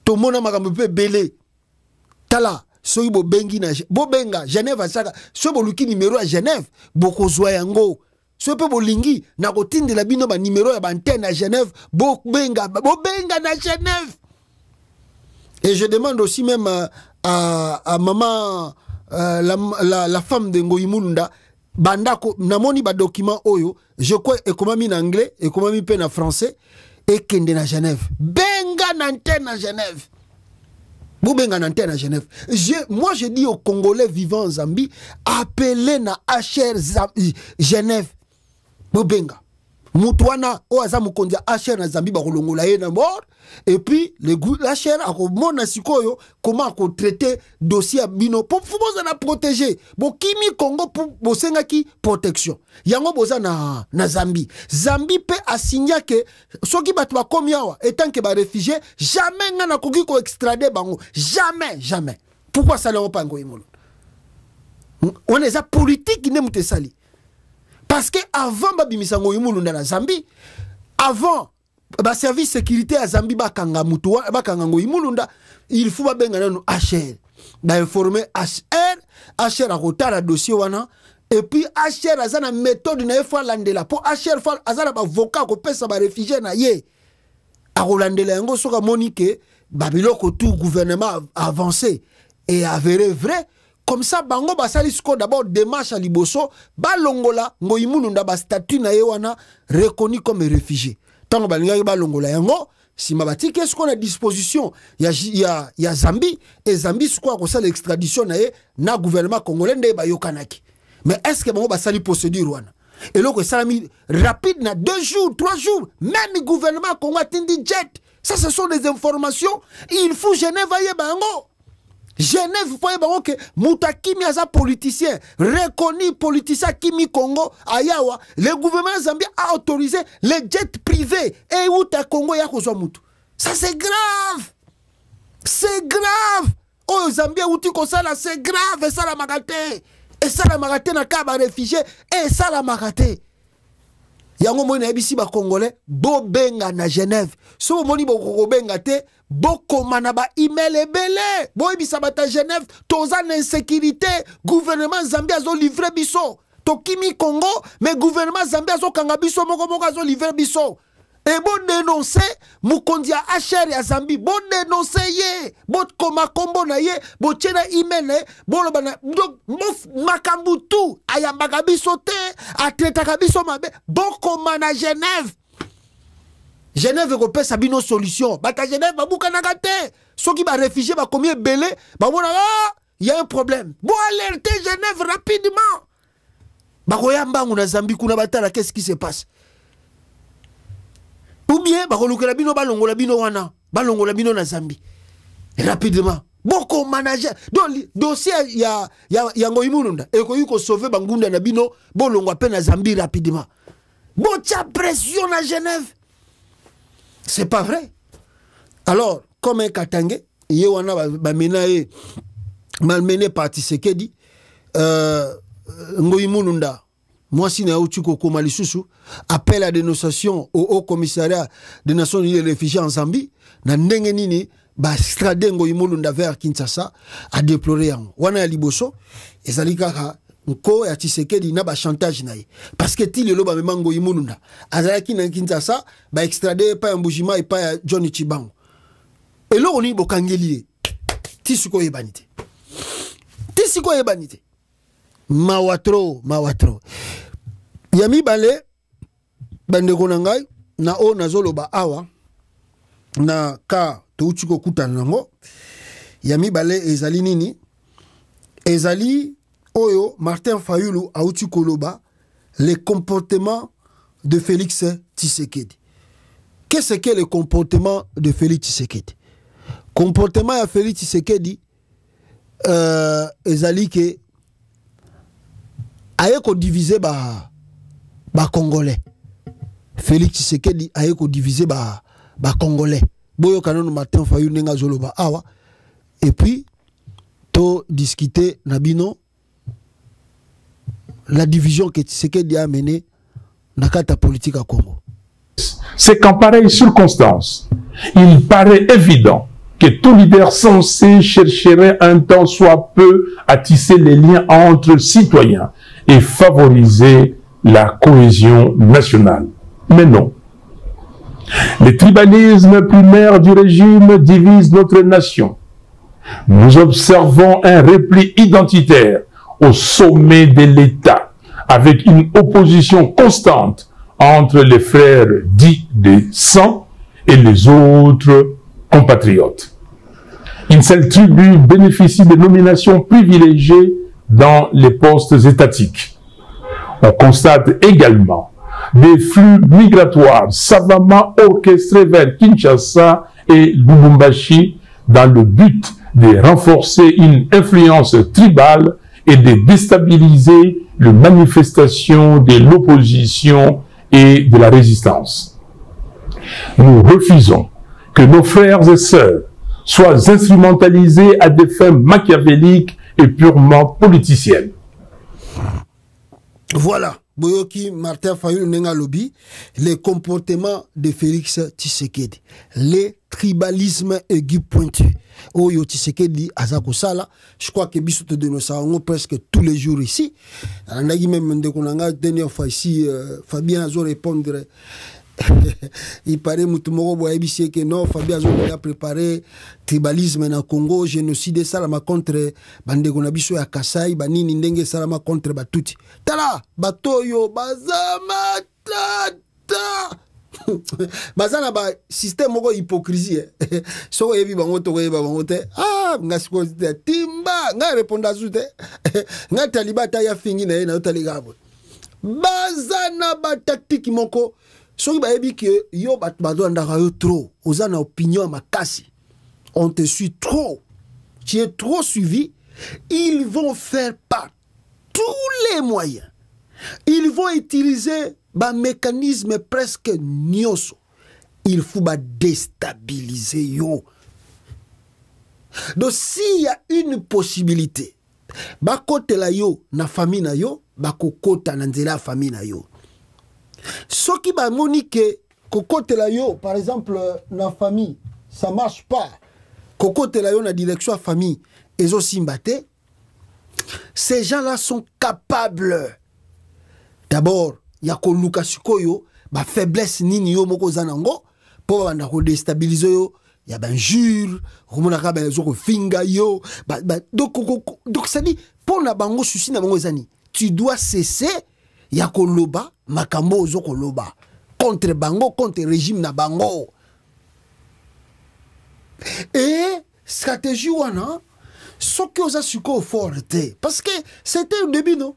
Speaker 2: Tomona makambe pe belé. Tala. Soy bo bengi na bo benga Genève asaka so bo luki numéro à Genève boko zwa yango so pe bo lingi na kotinde la bino ba numéro ya antenne à Genève bo benga na Genève. Et je demande aussi même à maman la femme de Ngoïmoulunda bandako namoni ba document oyo je crois et comment mi en anglais et comment mi pe en français et kende na Genève benga na antenne à Genève. Boubenga n'antenne à Genève. Moi, je dis aux Congolais vivant en Zambie, appelez na HR Genève. Boubenga. Moutouana, Oaza Mukondia, Hacher na Zambie, Bakolongola na mort. Et puis, Hacher a mon asikoyo, comment on traiter dossier bino, pour vous en protéger. Bon, Kimi Congo pour bosenga ki protection. Yango boza na Zambie. Zambie peut assigner que, ceux qui battent comme yawa, étant que ba réfugié, jamais n'a kogi ko extrader bango. Jamais, jamais. Pourquoi ça leur pas ngo imolo? On est à politique qui n'est sali. Parce que avant Babimisango Imulunda na Zambie, avant le service sécurité à Zambie bakanga mutuwa bakanga ngo Imulunda, il faut babenga no HR. Ba informer HR a retard dossier wana et puis HR azana méthode na fois landela pour HR fa azana ba avocat ko pesa ba réfugié na ye. A rolandela ngo soka monique babiloko tout gouvernement avancé et avéré vrai. Comme ça, bango basali sko d'abord démarche à liboso, balongola ngoimulunda ba statut na yewana reconnu comme réfugié. Tant balinga balongola yango, si mabati qu'est-ce qu'on a à disposition, ya Zambie et Zambie quoi ça l'extradition na ye na gouvernement congolais nde ba yokanaki. Mais est-ce que bango basali procédure wana? Et là que ça a mis rapide na 2 jours, 3 jours, même le gouvernement congolais tindi jet. Ça ce sont des informations, il faut Genève aye bango. Genève, vous voyez que Mouta Kimi a politicien, reconnu politicien Kimi Congo, Ayawa, le gouvernement zambien a autorisé les jets privés et Mouta Congo ya kozwa mutu. Ça c'est grave. C'est grave. Oh Zambia outi kosala c'est grave et ça la magate. Et ça la magate na kaba réfugié et ça la magate. Yango moni ebisi ba congolais bo benga na Genève. So moni bo benga te boko manaba email ebele. Bo ebisa bata Genève toza na insécurité, gouvernement Zambia zo livrer biso. To Kimi Congo mais gouvernement Zambia zo kanga biso moko zo livrer biso. Et bon dénoncer Mukondia HR ya Zambie, bon dénoncer ye, bon koma kombo na ye, bon tchena email bon bana makambu tout ayambaka biso te, atretaka biso mabe, bon koma na Genève. Genève ko sabino solution. Bata Genève babuka na te. Soki ba réfugié ba combien belé, ba mona il y a un problème. Bon alerter Genève rapidement. Ba koyamba na Zambie kuna batala qu'est-ce qui se passe? Ou bien, balongola bino wana, balongola bino na Zambie. Rapidement. Boko manager. Donc, dossier ya ngoimulunda. Et ko yuko sauver bangunda na bino, bolongo pe na Zambie rapidement. Bocha pression à Genève. C'est pas vrai. Alors, comme un Katangé, ye wana ba menae malmené par Tshisekedi, ngoimulunda. Moi, si nous avons appel à dénonciation au Haut Commissariat des Nations Unies des réfugiés en Zambie, na ndengenini ba stradengo imolunda vers Kinshasa a déploré en wana liboso ezalikaka nko ya Tshisekedi na ba chantage naye parce que ti lelo ba memango imolunda azalaki na Kinshasa ba extrader pa Mbujima et pa Johnny Chibango et là on y bokangeli tisiko yebanite mawatro yami bale bandeko na ngai na o nazoloba awa na ka touchiko kutana nango yami bale ezali nini ezali oyo Martin Fayulu auti koloba les comportements de Félix Tshisekedi. Qu'est-ce que le comportement de Félix Tshisekedi? Comportement ya Félix Tshisekedi ezali ke aye ko diviser ba Congolais. Félix Tshisekedi aye ko diviser ba Congolais. Boyo kanono Martin Fayulu nenga zoloba awa. Et puis to discuter nabino la division que Tshisekedi a menée dans la politique à Congo.
Speaker 6: C'est qu'en pareille circonstance, il paraît évident que tout leader censé chercherait un temps soit peu à tisser les liens entre citoyens et favoriser la cohésion nationale. Mais non. Le tribalisme primaire du régime divise notre nation. Nous observons un repli identitaire au sommet de l'État, avec une opposition constante entre les frères dits de sang et les autres compatriotes. Une seule tribu bénéficie de nominations privilégiées dans les postes étatiques. On constate également des flux migratoires savamment orchestrés vers Kinshasa et Lubumbashi dans le but de renforcer une influence tribale et de déstabiliser les manifestations de l'opposition et de la résistance. Nous refusons que nos frères et sœurs soient instrumentalisés à des fins machiavéliques et purement politiciennes.
Speaker 2: Voilà, Boyoki Martin Fayulu Nenga Lobby, les comportements de Félix Tshisekedi, les tribalismes aigus pointus. Oyo Tshisekedi Azako Sala, je crois que Bissot de nos salons presque tous les jours ici. On a même de dernière fois ici, Fabien Azo répondre. Il paraît que non, Fabien a préparé tribalisme na Congo, génocide salama contre bandeko na biso ya Kasai, banini ndenge salama contre batuti. Tala, batoyo bazama tata. Bazana ba système moko hypocrisie. Soko yebi bango to yeba bango te. Ah, ngasiko timba, nga répondre azute. Nga talibata ya fingi na na taligabo. Bazana ba tactique moko. Soki ba yebi que yo bato ndaka yo trop, ozana opinion makasi. On te suit trop. Tu es trop suivi, ils vont faire par tous les moyens. Ils vont utiliser un mécanisme presque nyoso. Il faut déstabiliser yo. Donc s'il y a une possibilité, bakote la yo na famille na yo, bakokota na nzela famille na yo. Ce qui va moniquer kokote la yo, par exemple, na famille, ça marche pas. Kokote la yo na direction à famille, et aussi mbate. Ces gens-là sont capables. D'abord, il y a koluka sikoyo, ba faiblesse nini yo moko zanango, pour banda ko déstabiliser yo, il y a ben jure, romona ka ben zo ko finga yo, donc ça dit pour na bango souci na bango zani, tu dois cesser ya koloba makambo zo koloba contre bango, contre régime na bango. Et stratégie wana ce que osa suko forte parce que c'était au début non.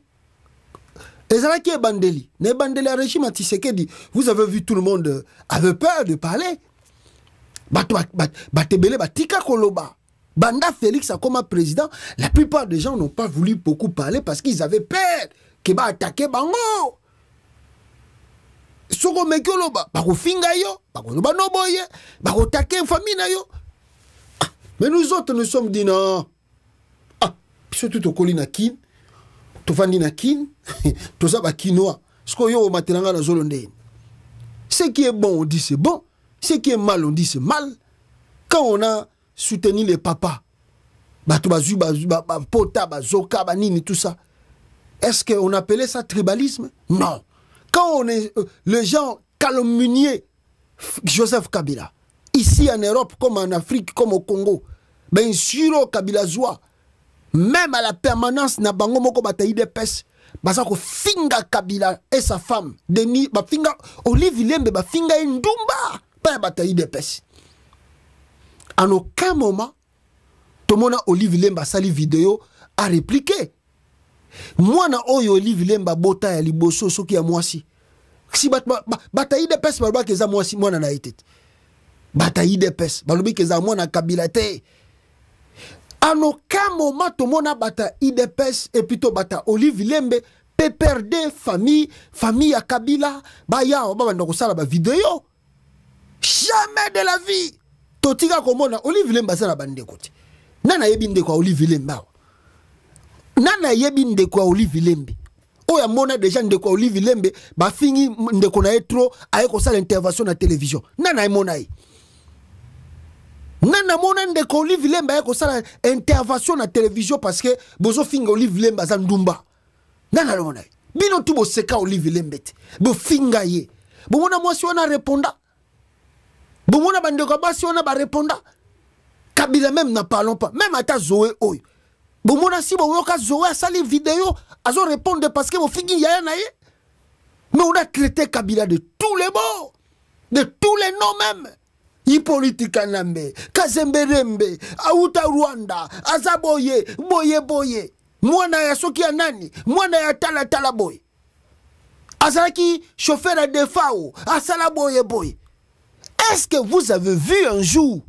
Speaker 2: Ezalaki bandeli, ne bandeli à régime à Tshisekedi. Vous avez vu tout le monde avait peur de parler. Batebele batika koloba. Banda Félix a comme président, la plupart des gens n'ont pas voulu beaucoup parler parce qu'ils avaient peur que va attaquer bango. Soko mekoloba, bako finga yo, bako loba no boye, bako attaquer famille na yo. Mais nous autres nous sommes dit non. Ah, surtout to kolina kin. Tofandi na kin, toza ba kinoa. Sko yo matelanga na zolonde. Ce qui est bon, on dit c'est bon. Ce qui est mal, on dit c'est mal. Quand on a soutenu les papas, batubazu, pota, bazoka, banini, tout ça, est-ce qu'on appelait ça tribalisme? Non. Quand on est les gens calomniaient Joseph Kabila, ici en Europe, comme en Afrique, comme au Congo, ben sûr, Kabila Zoua, même à la permanence, na bango moko bataille de pes, basako finga Kabila et sa femme, Denis, ba finga, Olive Lembe, ba finga Ndumba, pas bataille de pes. En aucun moment, tout le monde a Olive Lemba sali vidéo a répliqué. Moi na oyo Olive Lemba bota ya liboso soki ya mwasi. Si bataille de pes balba keza mwasi mwana na été. Bataille de pes balobi keza mwana Kabila te. En aucun moment, tout le monde a bata IDPS et plutôt bata Olive Lembe, PPRD, famille à Kabila, baya, on va faire une vidéo. Jamais de la vie. Totika komona Olive Lembe ça la bande côté. Nana yebinde kwa Olive Lembe. Nana yebinde kwa Olive Lembe. Oya mona déjà de kwa Olive Lembe, ba fingi ndeko na etro ayeko ça l'intervention na télévision. Nana yemona yi. Nana mona ndeko Olive Lembe ayeko ça intervention na télévision parce que bozo finga Olive Lembe za ndumba. Nana mona yi. Bino tu bo seka Olive Lembe. Bo finga ye. Bo mona mwasi wana répondant. Bon, on a bandeko basi on a ba répondant. Kabila même n'en parlons pas. Même à ta Zoé oy. Bon, on a si bon yoka Zoé a sali vidéo. Azo répondre parce que mon figi yaya na ye. Mais on a traité Kabila de tous les mots. De tous les noms même. Hippolyte Kanambe, Kazembe Rembe, Aouta Rwanda, Azaboye, Boye. Mwana ya soki ya nani. Mwana ya tala boy. Azalaki chauffeur à Defao, Asala boye boye. Est-ce que vous avez vu un jour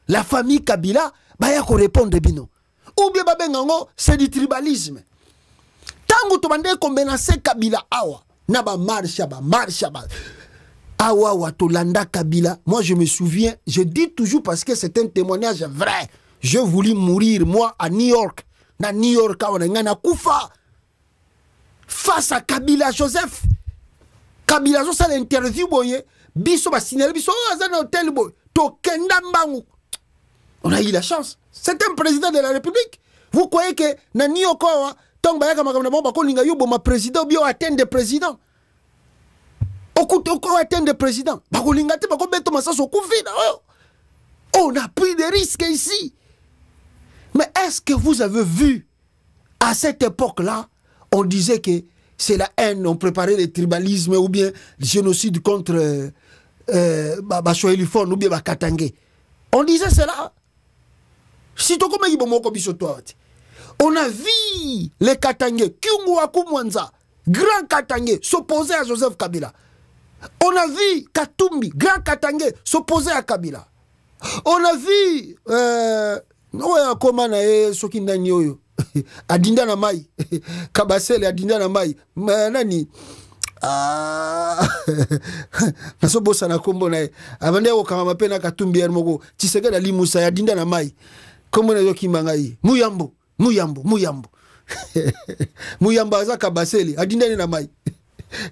Speaker 2: la famille Kabila baya ko répondre bino? Ou bien babengango c'est du tribalisme. Tango to bande ko menacer Kabila awa na ba marche ba awa wa to landa Kabila. Moi je me souviens, je dis toujours parce que c'est un témoignage vrai. Je voulais mourir moi à New York. Na New York on ngana kufa face à Kabila Joseph. Kabila zo sala interview boye biso ba signaler biso azana hotel boy to kenda mbangu. On a eu la chance. C'est un président de la République. Vous croyez que na New York tant bayaka makamna bomba ko linga yubo ma président bio atteindre président. Okuto ko atteindre président. Ba ko linga te ba ko beto masaso kufina. On a pris des risques ici. Mais est-ce que vous avez vu, à cette époque-là, on disait que c'est la haine, on préparait le tribalisme ou bien le génocide contre Bachoelifon ou bien Bakatangé. On disait cela. On a vu les Katangé, Kyunguaku Mwanza, grand Katangé, s'opposer à Joseph Kabila. On a vu Katumbi, grand Katangé, s'opposer à Kabila. On a vu... ouais, comment soki ndani yoyo adinda na mai kabasele adinda na mai nani naso bosa na kombo na avande ko kama mapena Katumbi moko Tshisekedi ali Musa adinda na mai kombo na yoki mangai muyambo muyambo aza kabasele adinda na mai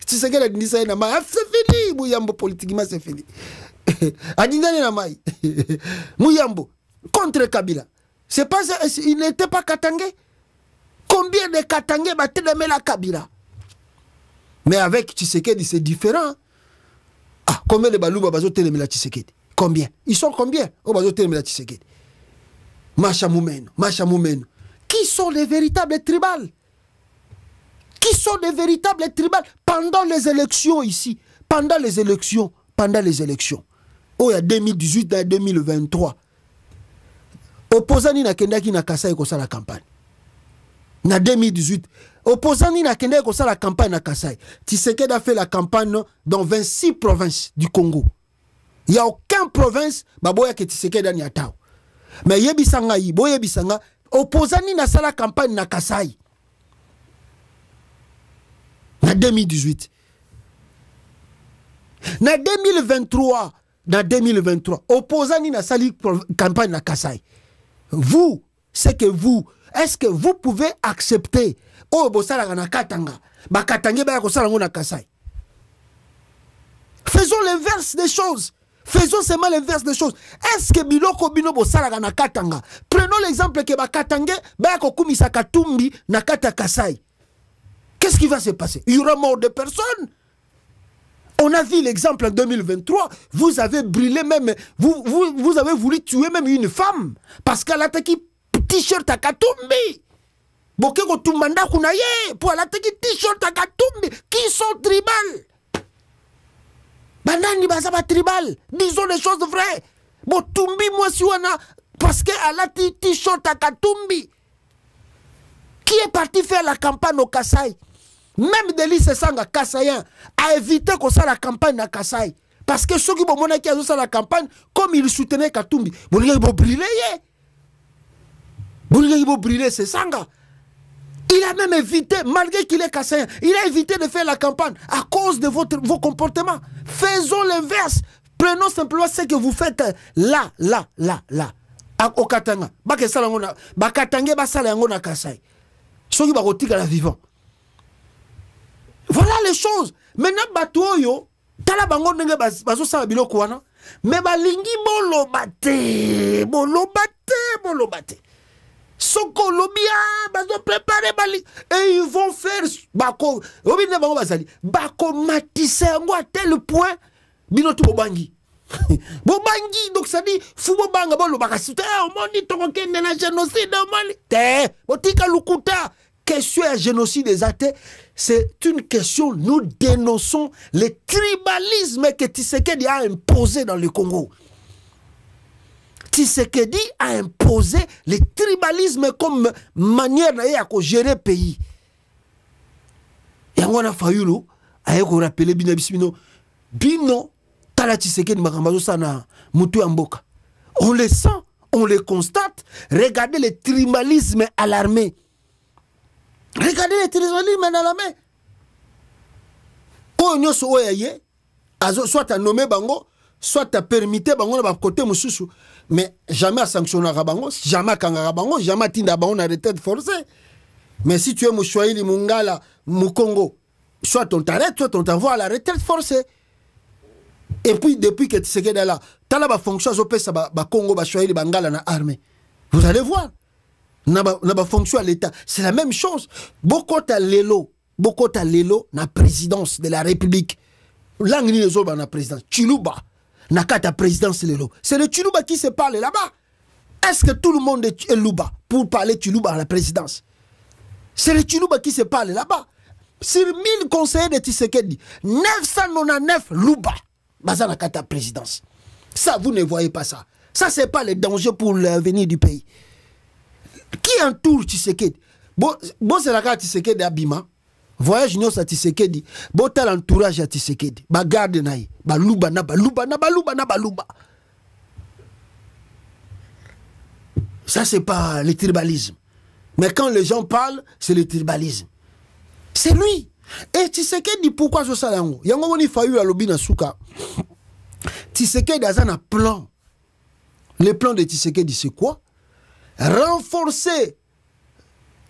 Speaker 2: Tshisekedi adinda na mai c'est fini muyambo politiquement c'est fini adinda na mai muyambo contre Kabila. C'est pas ça, il n'était pas Katangé. Combien de Katangé battent la Kabila? Mais avec Tshisekedi, c'est différent. Ah, combien de Balouba bazo telemela Tshisekedi? Combien? Ils sont combien? Au bazo telemela Tshisekedi. Macha Moumeno. Qui sont les véritables tribals? Qui sont les véritables tribals pendant les élections ici? Pendant les élections. Oh, il y a 2018 et 2023. Opposani na kendaki na Kasai ko sala campagne. Na 2018, opposani na kendaki ko sala campagne na Kasai. Tshisekedi a fait la campagne dans 26 provinces du Congo. Il n'y a aucune province baboya ke Tshisekedi ni atao. Mais yebisanga yi, boyebisanga opposani na sala campagne na Kasai. Na 2018. Na 2023, opposani na sali campagne na Kasai. Vous, c'est que vous, est-ce que vous pouvez accepter oh bosala na katanga ba katange ba ko sala ngona Kasai? Faisons l'inverse des choses. Faisons seulement l'inverse des choses. Est-ce que biloko bino bosala na katanga? Prenons l'exemple que ba katange ba ko kumisa Katumbi na kata Kasai. Qu'est-ce qui va se passer? Il y aura mort de personnes. On a vu l'exemple en 2023, vous avez brûlé même, vous avez voulu tuer même une femme, parce qu'elle a attaqué t-shirt à Katumbi. Bokeko tumanda kunaye, pour elle attaquer t-shirt à Katumbi, qui sont tribales. Banani bazaba tribal, disons les choses vraies. Botumbi moi si wana, parce qu'elle a t-shirt à Katumbi. Qui est parti faire la campagne au Kasai? Même Delis Sanga Kassaïen a évité qu'on soit la campagne à Kasai. Parce que ceux qui vont monter la campagne, comme ils soutenaient Katumbi, ils vont brûler. Ils vont brûler ces Sanga. Il a même évité, malgré qu'il est Kassaïen, il a évité de faire la campagne à cause de vos comportements. Faisons l'inverse. Prenons simplement ce que vous faites là. Au Katanga. Bakatanga basala ngona Kasai. Ceux qui vont retirer la vivant. Voilà les choses. Maintenant, Batoyo, tala bango nenge bazo sa biloko wana, mais balingi bolobate. Soko lobia, bazo préparer bali, et ils vont faire bako, obine bango bazali, bako matisse ngo à tel point, binotu bobangi. Bobangi, donc ça dit, fou bobanga bolo bakasite, on dit ton kende na génocide, on dit, botika lukuta. Question à génocide des athées, c'est une question, nous dénonçons le tribalisme que Tshisekedi a imposé dans le Congo. Tshisekedi a imposé le tribalisme comme manière de gérer le pays. Et on a fallu aye ko rappeler bino bisbino bino tala Tshisekedi makambazo sana mutu ya mboka. On les sent, on les constate. Regardez le tribalisme à l'armée. Regardez le tribalisme à l'armée. Ko nyoso oyaye azo soit à nommer bango, soit à permettre bango na côté mususu, mais jamais à sanctionner bango, jamais à kangara bango, jamais à tinda bango na retraite forcée. Mais si tu es Mouchouaïli, Mungala, Moukongo, soit on t'arrête, soit on t'envoie à la retraite forcée. Et puis, depuis que tu sais que là, tu as la fonction, Congo, Mouchouaïli, Bangala, na armée. Vous allez voir. Na fonction à l'État. C'est la même chose. Beaucoup ta lelo, na présidence de la République. L'angli les autres, na présidence. Chiluba, na ta présidence lelo. C'est le Chiluba qui se parle là-bas. Est-ce que tout le monde est Luba pour parler Chiluba à la présidence? C'est le Chiluba qui se parle là-bas. Sur 1000 conseillers de Tshisekedi, 999 Luba. Bazana kata présidence. Ça, vous ne voyez pas ça. Ça, c'est pas le danger pour l'avenir du pays. Qui entoure Tshisekedi? Bon, c'est la carte Tshisekedi Abima. Voyage nous à Tshisekedi. Bon, t'as l'entourage à Tshisekedi. Ba garde naï. Ba luba. Ça, c'est pas le tribalisme. Mais quand les gens parlent, c'est le tribalisme. C'est lui. Et Tshisekedi, pourquoi je sais yango? Yango ni fayu à l'obina souka. Tshisekedi a un plan. Le plan de Tshisekedi, c'est quoi? Renforcer,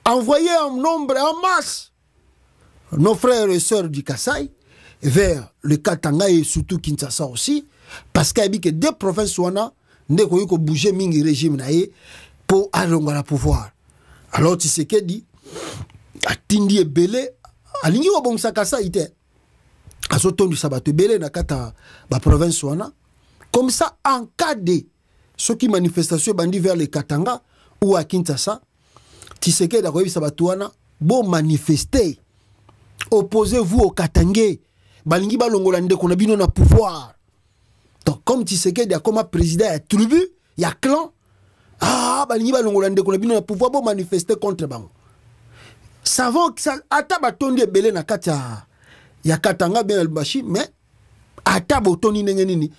Speaker 2: envoyer en nombre, en masse, nos frères et sœurs du Kasaï vers le Katanga et surtout Kinshasa aussi. Parce qu'il y a que deux provinces ne peuvent bouger mingi régime pour aller à pouvoir. Alors Tshisekedi a tindi belé alingi wa bongsa kasa ite asotondu sabato belé na kata ba province wana comme ça en cas de ceux qui manifestation bandi vers le Katanga ou à Kinshasa Tshisekedi a koyebi sabato wana bon manifester, opposez-vous au Katangé balingi balongola ndeko na bino na pouvoir. Donc comme Tshisekedi a comme président ya tribu ya clan, ah, balingi balongola ndeko na bino na pouvoir bo manifester contre bango. Savons que ça ata batondi ebele na kati ya Katanga bien Lubumbashi, mais ata botoni ndenge nini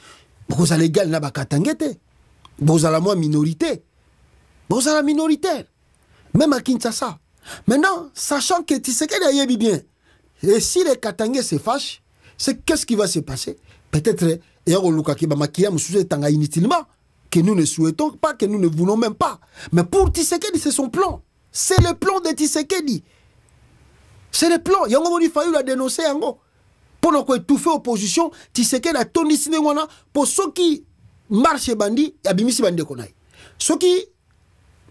Speaker 2: boza légal na ba Katangete, boza la moi minorité, boza la minoritaire même à Kinshasa. Maintenant, sachant que Tshisekedi a yebi bien, et si les Katangais se fâchent, c'est qu'est-ce qui va se passer? Peut-être inutilement, que nous ne souhaitons pas, que nous ne voulons même pas. Mais pour Tshisekedi, c'est son plan. C'est le plan de Tshisekedi. C'est le plan. Yango il fallu la dénoncer yango. Pour nous étouffer l'opposition, Tshisekedi a tourné cinéma pour ceux qui marchent bandi, abimisi bandi konai. Ceux qui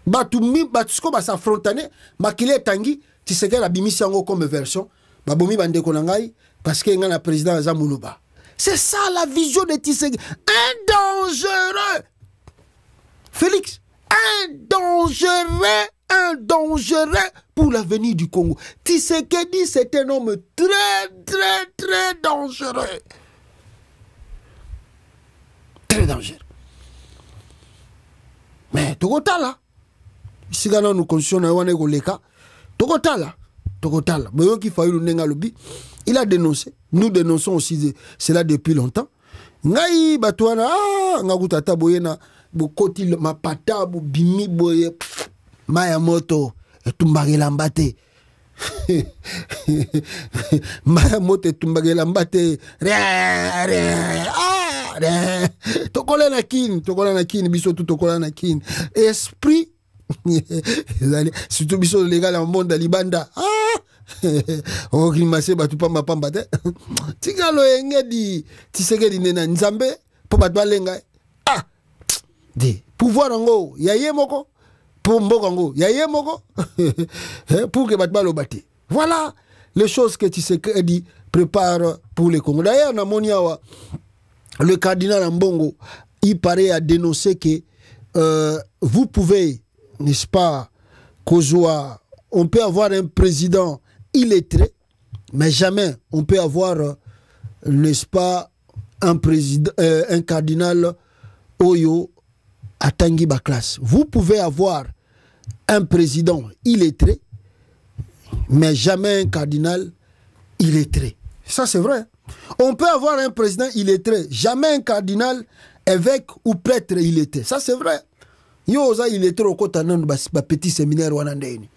Speaker 2: batsko s'affrontaner, makile tangi, Tshisekedi a bimisi yango comme version, babomi bandi konangai parce que ngana président Azamoulouba. C'est ça la vision de Tshisekedi. Un dangereux. Félix, un dangereux pour l'avenir du Congo. Tshisekedi, c'est un homme très dangereux. Très dangereux. Mais Togotala, si nous conscients de Goleka, Togotala, il a dénoncé. Nous dénonçons aussi cela depuis longtemps. Ngai batwana ngakutata boyena bokoti mapata bo bimi boye maya moto etumbagela mbate maya moto etumbagela mbate tokola na kin biso tout tokola na kin esprit surtout biso légal en monde libanda oh grimase batu pamba pamba te tigalo engedi Tshisekedi nena nzambe po batu balenga ah di pouvoir ngo yaye moko pour mboka ngo yaye moko pour que batu balobate. Voilà les choses que Tshisekedi prépare pour le Congo. D'ailleurs na moniawa le cardinal Mbongo il paraît à dénoncer que vous pouvez, n'est-ce pas, Kozoa, on peut avoir un président illettré, mais jamais on peut avoir, n'est-ce pas, un président, un cardinal Oyo à Tanguy Baklas. Vous pouvez avoir un président illettré, mais jamais un cardinal illettré. Ça, c'est vrai. On peut avoir un président illettré, jamais un cardinal, évêque ou prêtre illettré. Ça, c'est vrai. Yo, ça, illettré au côté d'un petit séminaire ou un andéni.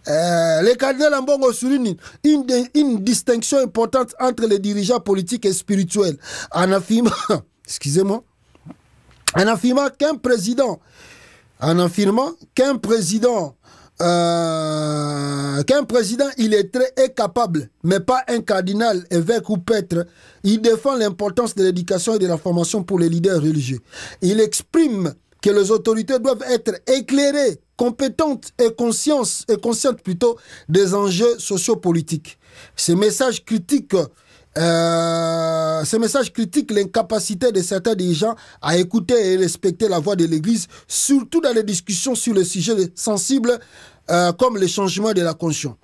Speaker 2: Les cardinals Ambongo soulignent une distinction importante entre les dirigeants politiques et spirituels en affirmant, excusez-moi, en affirmant qu'un président illettré est capable, mais pas un cardinal, évêque ou prêtre. Il défend l'importance de l'éducation et de la formation pour les leaders religieux. Il exprime que les autorités doivent être éclairées, compétentes et conscientes plutôt des enjeux sociopolitiques. Ces messages critiquent l'incapacité de certains dirigeants à écouter et respecter la voix de l'Église, surtout dans les discussions sur les sujets sensibles comme le changement de la conscience.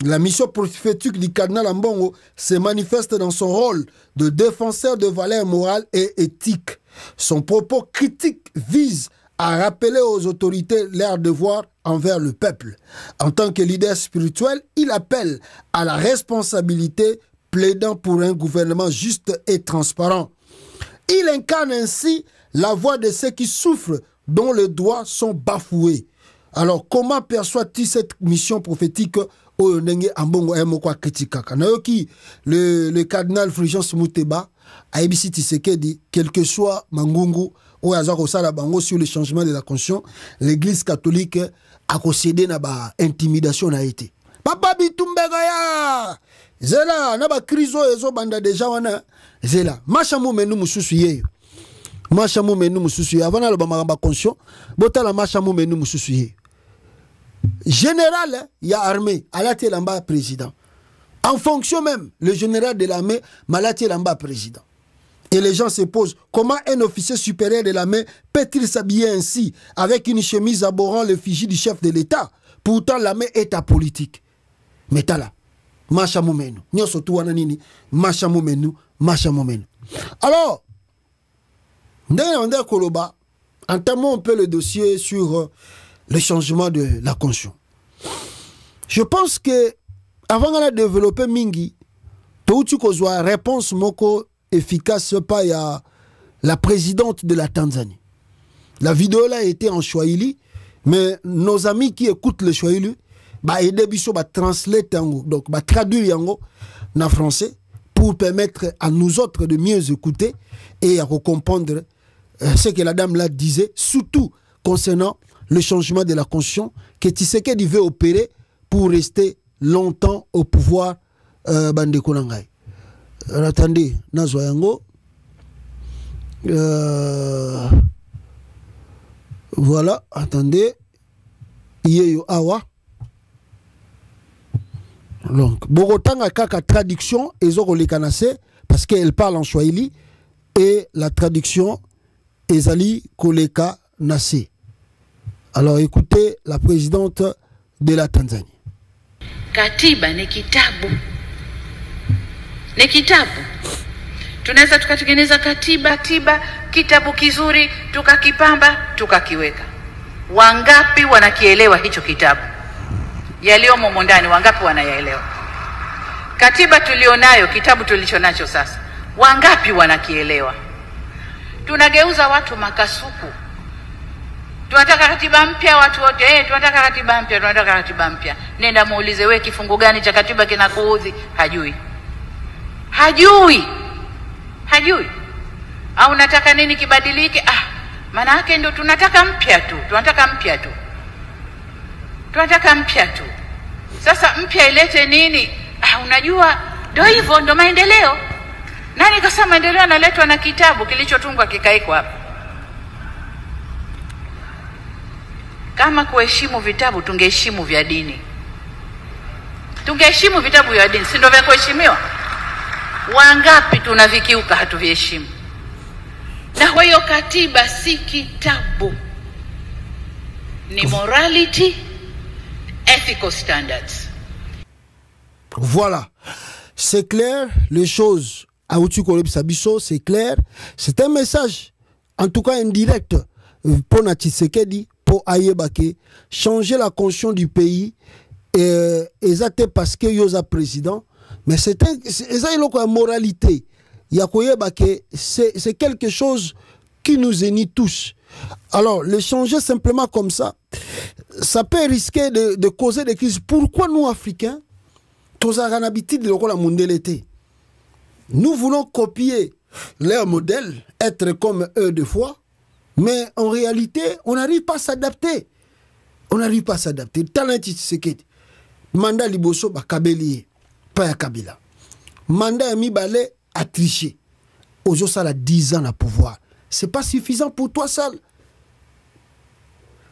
Speaker 2: La mission prophétique du cardinal Ambongo se manifeste dans son rôle de défenseur de valeurs morales et éthiques. Son propos critique vise à rappeler aux autorités leur devoir envers le peuple. En tant que leader spirituel, il appelle à la responsabilité, plaidant pour un gouvernement juste et transparent. Il incarne ainsi la voix de ceux qui souffrent, dont les droits sont bafoués. Alors, comment perçois-tu cette mission prophétique au Nenge Ambongo Emokwa Kritikaka? Le cardinal Fulgence Muteba a Ebisi Tshisekedi, quel que soit Mangungu ou Azako Salabango sur le changement de la conscience, l'église catholique a concédé na ba intimidation na été. Papa Bitumbega ya Zela na ba krizo ezo banda deja wana Zela mashamu menu mususu yeyo. Mashamu menu mususu yeyo. Avant le ba conscience, botala mashamu menu mususu yeyo. Général, il y a armée, Alati Lamba président. En fonction même, le général de l'armée, Malati Lamba président. Et les gens se posent, comment un officier supérieur de l'armée peut-il s'habiller ainsi, avec une chemise abhorrant l'effigie du chef de l'État? Pourtant, l'armée est apolitique. Mais t'as là, Machamoumenu, Nyosotu Wananini, Machamoumenu. Alors, Ndé Koloba, entamons un peu le dossier sur le changement de la conscience. Je pense que avant de développer Mingi, tout tu kozwa réponse moko efficace pas ya la présidente de la Tanzanie. La vidéo là a été en Swahili, mais nos amis qui écoutent le Swahili ba aider biso ba translate yango, donc ba traduire yango na français pour permettre à nous autres de mieux écouter et à comprendre ce que la dame là disait, surtout concernant le changement de la conscience que Tshisekedi veut opérer pour rester longtemps au pouvoir. Bande Konangai. Attendez, Nazoyango. Voilà, attendez. Yeyo Awa. Donc, Borotanga Kaka traduction, Ezoro Lekanase, parce qu'elle parle en Swahili, et la traduction, Ezali Koleka Nase. Alors écoutez la présidente de la Tanzanie.
Speaker 15: Katiba ni kitabu. Ni kitabu. Tunaweza tukatengeneza katiba, kitabu kizuri, tukakipamba, tukakiweka. Wangapi wanakielewa hicho kitabu? Yaliyomo ndani wangapi wanayaelewa? Katiba tulionayo, kitabu tulichonacho sasa, wangapi wanakielewa? Tunageuza watu makasuku. Tunataka katiba mpya watu wote, tunataka katiba mpya. Nenda muulize wewe kifungu gani cha katiba kinakuudhi? Hajui. Au unataka nini kibadilike? Maana yake ndio tunataka mpya tu. Sasa mpya ilete nini? Unajua ndio hivyo, ndio maendeleo. Nani kasema maendeleo yanaletwa na kitabu kilichotungwa kikaikwa hapa? Kama kuheshimu vitabu, tungeheshimu vya dini. Tungeheshimu vitabu vya dini, si ndio vya kuheshimiwa? Wangapi tunavikiuka, hatuviheshimu. Na kwa hiyo katiba si kitabu. Ni morality, ethical standards.
Speaker 2: Voilà. C'est clair, les choses à Outukoleb Sabiso, c'est clair. C'est un message, en tout cas indirect, pour Tshisekedi, pour ayebake changer la conscience du pays exactement parce que yoza président mais c'est une moralité c'est quelque chose qui nous unit tous. Alors le changer simplement comme ça peut risquer de causer des crises. Pourquoi nous Africains tous avons l'habitude de la mondialité? Nous voulons copier leur modèle, être comme eux de fois, mais en réalité, on n'arrive pas à s'adapter. On n'arrive pas à s'adapter. Talent Tshisekedi. Mandat Liboso, Kabeli, pas à Kabila. Mandat Ami Balé a triché. Aujourd'hui, ça a 10 ans à pouvoir. C'est pas suffisant pour toi seul.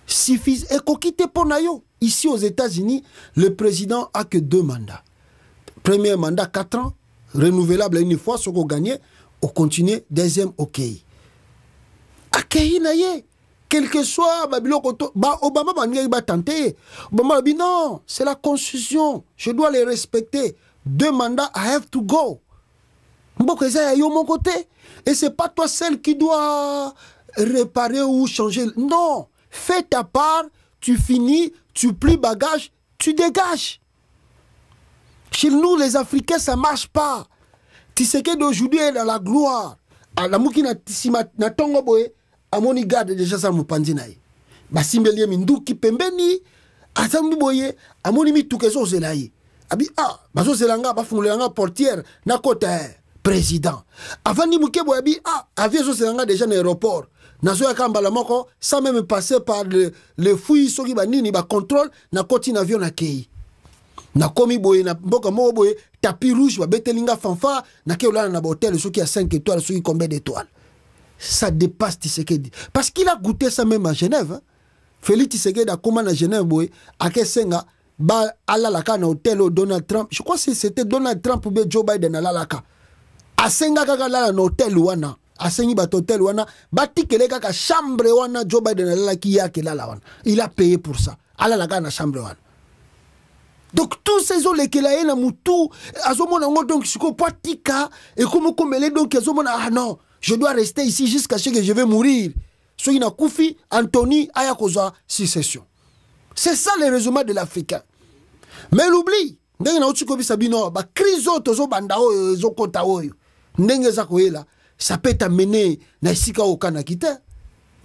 Speaker 2: Suffisant. Et qu'on quitte pour Nayo. Ici aux États-Unis, le président a que 2 mandats. Premier mandat, 4 ans. Renouvelable une fois, ce qu'on gagne, on continue. Deuxième, ok. Akei quel que soit Obama va tenter. Obama dit non, c'est la constitution, je dois les respecter. 2 mandats, I have to go. Mon côté. Et c'est pas toi seul qui dois réparer ou changer. Non, fais ta part, tu finis, tu plies bagage, tu dégages. Chez nous, les Africains, ça ne marche pas. Tshisekedi d'aujourd'hui est dans la gloire. À la moukina na tongo boye, à mon garde déjà ça me pandinaï. Basimbelie mindu ki pembeni, à sambi boye, à mon imi toukeso zelaï. Abi bazo zelanga, bafungulanga portière, na côté président. Avant ni mouke boye abi avion zo zelanga déjà dans l'aéroport. Nazo ya kambala moko, sans même passer par le fouilles, soki ba nini ba contrôle, na côté avion na kei. Na komi boye na mboka mo boye tapis rouge ba betelinga fanfa na ke olana na hôtel ceux qui a 5 étoiles ceux qui combien d'étoiles. Ça dépasse Tshisekedi parce qu'il a goûté ça même à Genève. Hein? Félix Tshisekedi a commandé à Genève boye à Kessenga ba ala la ka na hôtel au Donald Trump. Je crois que c'était Donald Trump ou Joe Biden ala la ka. A senga kaka la na hôtel wana. A sengi ba hôtel wana ba tikele kaka chambre wana Joe Biden ala la ki ya ke la wana. Il a payé pour ça. Ala la ka na chambre wana. Donc tous ces gens qui là na mutu azomona ngo donc siko patika et comme komele donc azomona non je dois rester ici jusqu'à ce que je vais mourir. So ina kufi Anthony aya koza succession. C'est ça le résumé de l'Africain. Mais l'oubli ndenge na utsiko bisabino ba krizo tozo banda o zo kota oyo ndenge za koela ça peut t'amener na sika okana kita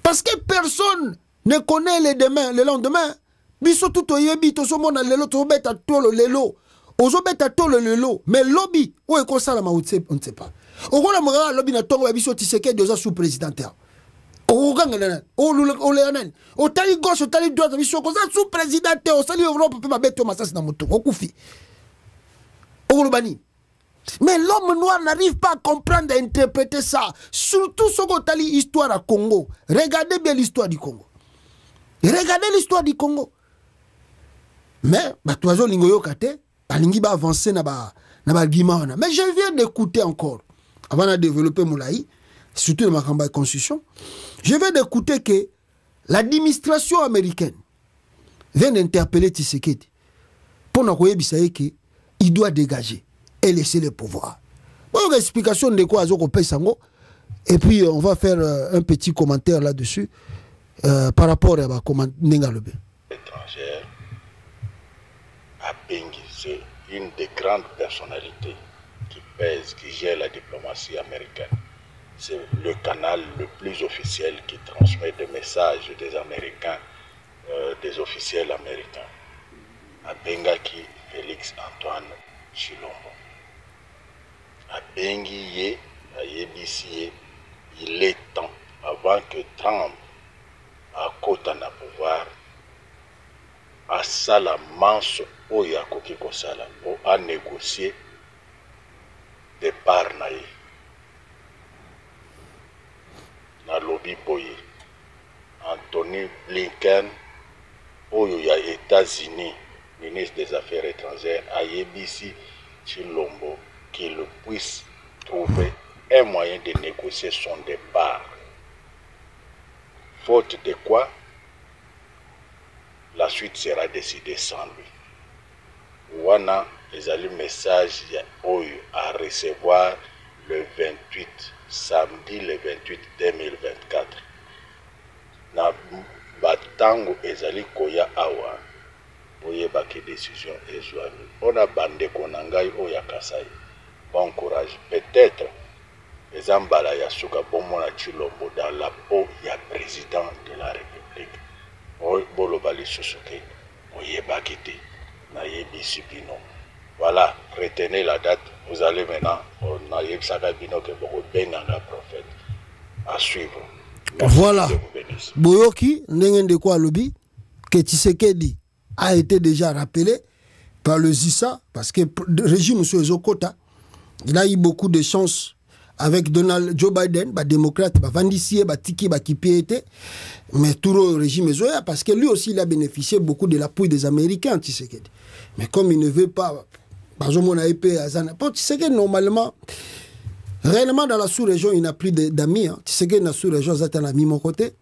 Speaker 2: parce que personne ne connaît le lendemain. Biso tout oyebi to so mona lelo to beta tolo lelo ozo beta tolo lelo mais lobby o e ko sala ma on ne sait pas o ko la mora lobby na tongo biso Tshisekedi oza sous présidentaire o ganga na o le anen o tali gauche o tali droite biso ko za sous présidentaire o sali Europe pe ma beto masasi na moto o kufi o lo bani. Mais l'homme noir n'arrive pas à comprendre et interpréter ça, surtout ce qu'on tali histoire à Congo. Regardez bien l'histoire du Congo. Regardez l'histoire du Congo. Mais batoazo lingoyo kate balingi ba avancer na ba gimana. Mais je viens d'écouter encore avant de développer Moulaï, surtout dans ma campagne constitution, je viens d'écouter que l'administration américaine vient d'interpeller Tshisekedi pour nous dire qu'il doit dégager et laisser le pouvoir. Bon, explication de quoi Azoko Pesango et puis on va faire un petit commentaire là-dessus par rapport à comment Nengalobe.
Speaker 16: Étrangère à Bengi, c'est une des grandes personnalités qui pèse, qui gère la diplomatie américaine. C'est le canal le plus officiel qui transmet des messages des Américains, des officiels américains. À Bengaki, Félix Antoine Tshilombo. À Bengi, à Yebisi, il est temps, avant que Trump à côté na pouvoir, à sala manso oya koki kosala pour à négocier des parts na lobby boye Anthony Blinken oyo ya États-Unis ministre des Affaires étrangères à Yebisi Tshilombo qu'il puisse trouver un moyen de négocier son départ. Faute de quoi, la suite sera décidée sans lui. Wana, les allumes message à recevoir le 28, samedi le 28 2024. Na batango ezali koya awa oyebaki décision ezwami mpona bandeko na ngai oyo ya Kasai baencourage peut-être eza mbala ya suka bomona Tshilombo dans la peau ya président de la République boloba lisusu te oyebaki te nayebisi bino. Voilà, retenez la date, vous allez maintenant nayebisaka bino ke bokobenganga prophète à suivre.
Speaker 2: Voilà. Boyoki ndenge ndeko alobi que Tshisekedi a été déjà rappelé par le ZISA parce que le régime sur Ezokota, il a eu beaucoup de chance avec Joe Biden, démocrate, Vandissier, Tiki, Kipiete, mais tout le régime Ezoya parce que lui aussi il a bénéficié beaucoup de l'appui des Américains, Tshisekedi. Mais comme il ne veut pas, par exemple, on a épée à Zana, Tshisekedi normalement, réellement dans la sous-région il n'a plus d'amis. Tshisekedi dans la sous-région, Zatan a mis mon côté.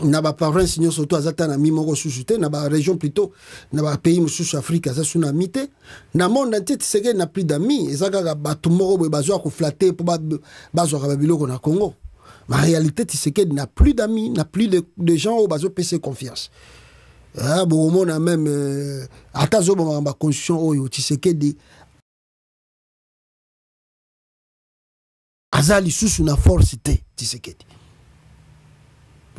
Speaker 2: Na ba parents signé surtout azata na mi moko susute na ba région plutôt na ba pays mususu Afrique za suna mité na monde entier Tshisekedi n'a plus d'amis ezaka bato moko boye bazwa ko flatter pour bazwa ka biloko na Congo. Mais en réalité Tshisekedi n'a plus d'amis, n'a plus de gens au bazo PC confiance. Ah bon on a même atazo ba constitution oyo Tshisekedi azali susu na force té Tshisekedi.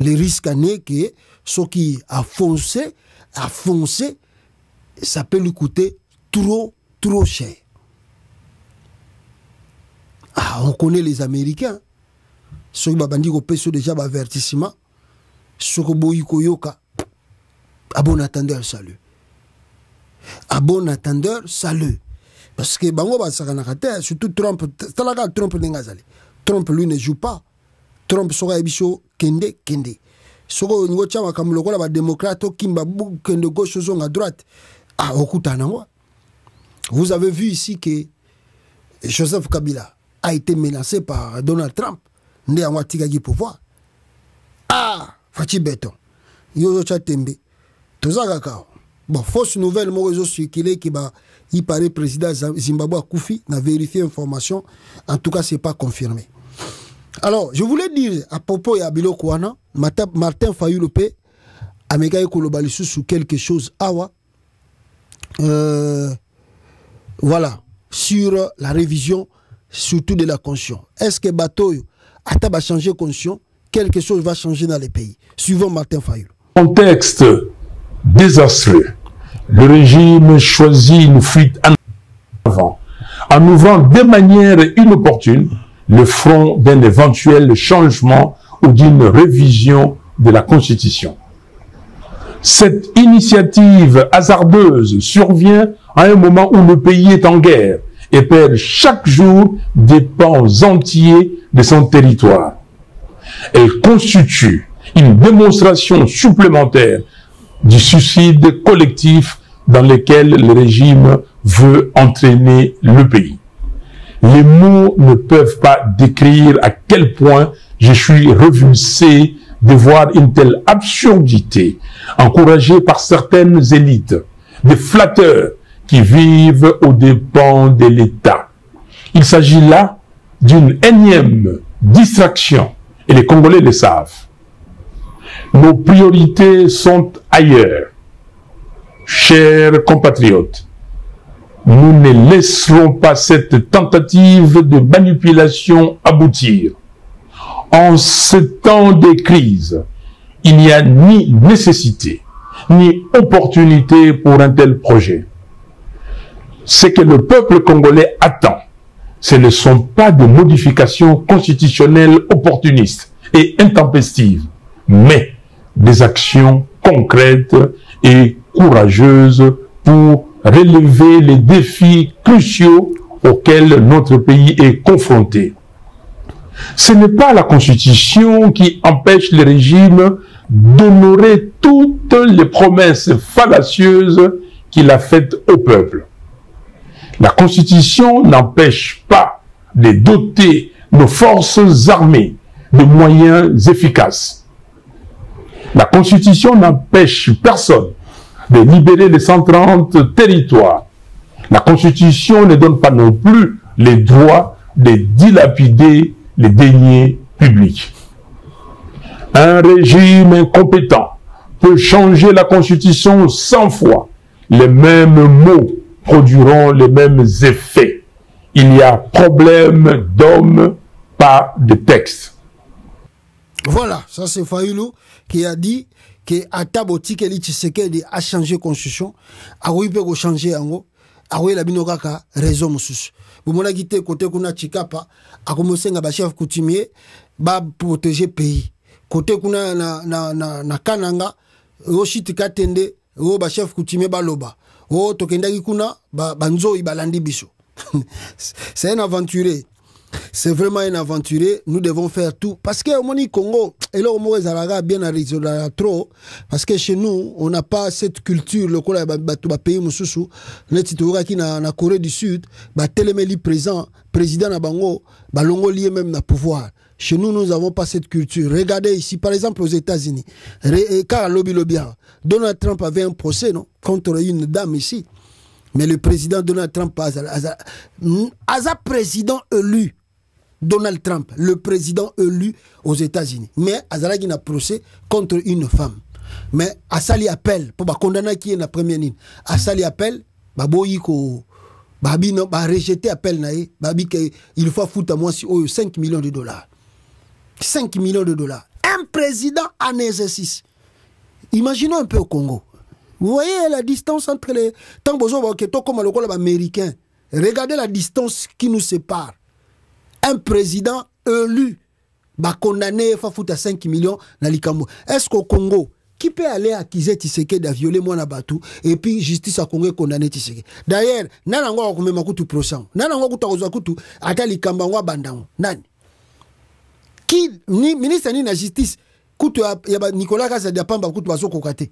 Speaker 2: Les risques n'est que ce qui a foncé, ça peut lui coûter trop cher. Ah, on connaît les Américains. Ceux qui ont fait déjà avertissement, ceux qui ont yoka, à bon attendeur, salut. À bon attendeur, salut. Parce que surtout Trump, Trump lui ne joue pas. Trump sera ebiso kende. Soko ngo chama comme le ba démocrate kimba kende gauche à droite. Ah okutana moi. Vous avez vu ici que Joseph Kabila a été menacé par Donald Trump. Ndé a watika gi pouvoir. Ah, fati béton. Yo chatembe. Tozaka ka. Bon, fausse nouvelle mo réseau circulé qui ba il paraît président Zimbabwe Koufi n'a vérifié information. En tout cas, c'est pas confirmé. Alors, je voulais dire à propos de Bilo Kouana, Martin Fayulu P, Amega Kolobalisu sur quelque chose awa. Voilà, sur la révision, surtout de la conscience. Est-ce que Batoyo va changer conscience? Quelque chose va changer dans les pays. Suivant Martin Fayulu.
Speaker 6: Contexte désastreux. Le régime choisit une fuite en avant, en ouvrant de manière inopportune le front d'un éventuel changement ou d'une révision de la Constitution. Cette initiative hasardeuse survient à un moment où le pays est en guerre et perd chaque jour des pans entiers de son territoire. Elle constitue une démonstration supplémentaire du suicide collectif dans lequel le régime veut entraîner le pays. Les mots ne peuvent pas décrire à quel point je suis révulsé de voir une telle absurdité encouragée par certaines élites, des flatteurs qui vivent aux dépens de l'État. Il s'agit là d'une énième distraction et les Congolais le savent. Nos priorités sont ailleurs. Chers compatriotes, nous ne laisserons pas cette tentative de manipulation aboutir. En ce temps de crise, il n'y a ni nécessité, ni opportunité pour un tel projet. Ce que le peuple congolais attend, ce ne sont pas de modifications constitutionnelles opportunistes et intempestives, mais des actions concrètes et courageuses pour relever les défis cruciaux auxquels notre pays est confronté. Ce n'est pas la Constitution qui empêche le régime d'honorer toutes les promesses fallacieuses qu'il a faites au peuple. La Constitution n'empêche pas de doter nos forces armées de moyens efficaces. La Constitution n'empêche personne de libérer les 130 territoires. La Constitution ne donne pas non plus les droits de dilapider les deniers publics. Un régime incompétent peut changer la Constitution 100 fois. Les mêmes mots produiront les mêmes effets. Il y a problème d'homme, pas de texte.
Speaker 2: Voilà, ça c'est Fayoulou qui a dit que Ataboti Keli Tshisekedi a changé la Constitution, a oui peut changer en haut, a oui la binokaka raison mususu. Vous m'avez dit côté kuna Chikapa, a commencé à chef coutumier, ba protéger pays. Côté kuna na Kananga, Roshiti Katende, ba chef coutumier baloba. Oh tokendaki kuna banzo ibalandi biso. C'est un aventurier. C'est vraiment un aventurier. Nous devons faire tout. Parce que au Congo, et là, on a bien à trop. Parce que chez nous, on n'a pas cette culture. Le pays Moussoussou, na Corée du Sud, Téléméli président na Bango, Longo lié même na pouvoir. Chez nous, nous n'avons pas cette culture. Regardez ici, par exemple, aux États-Unis. Car Donald Trump avait un procès contre une dame ici. Mais le président Donald Trump, Aza président élu, Donald Trump, le président élu aux États-Unis. Mais Azalagi n'a procès contre une femme. Mais Asali appelle, pour condamner qui est la première ligne. Asali appelle, Baboyiko, Babi non, rejeter appel naïe, Babi il faut foutre à moi 5 millions de dollars. 5 millions de dollars. Un président en exercice. Imaginons un peu au Congo. Vous voyez la distance entre les... Tant que comme le américain. Regardez la distance qui nous sépare. Un président élu va condamner à 5 millions dans l'Ikambo. Est-ce qu'au Congo, qui peut aller accuser Tshisekedi de violer mon abatou et puis justice à Congo condamner Tshisekedi? D'ailleurs, nanango a combien de procès? Nanango a kutu ata l'Ikambo bandango. Nani? Qui ni ministre ni la justice kutu ya Nicolas Kazadi Pamba kutu bazo kokate.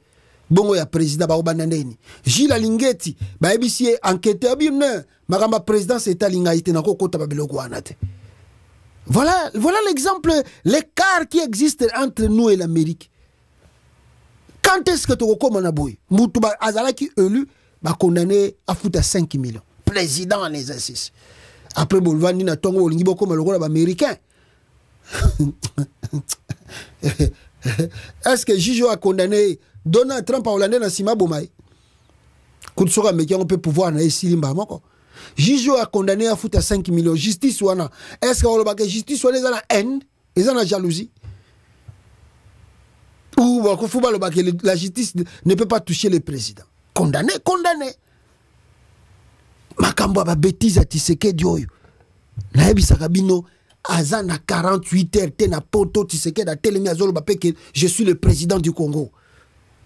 Speaker 2: Bongo ya président ba banandeni. Gilles Alingeti ba ebisi enquêteur bi ne magamba président c'est alingaite na kokota ba biloko anate. Voilà l'exemple, l'écart qui existe entre nous et l'Amérique. Quand est-ce que tu recommandes à Boy Moutouba Azalaki élu, va condamné à foutre à 5 millions. Président en exercice. Après, Bolvani na Tongo, Olingibo comme le roi américain. Est-ce que Jijo a condamné Donald Trump à Hollande dans Sima Bomaï? Koutsora Mekia, on peut pouvoir na Silimba Moko. Jijo a condamné à foutre à 5 millions. Justice ou non? Est-ce que la justice ou la haine? Ils ont la jalousie? Ou la justice ne peut pas toucher le président? Condamné. Makambo ba bêtise à Tshisekedi oyo. Na ebisa kabino azana 48 heures te na poto Tshisekedi a telemi azolo ba peke je suis le président du Congo.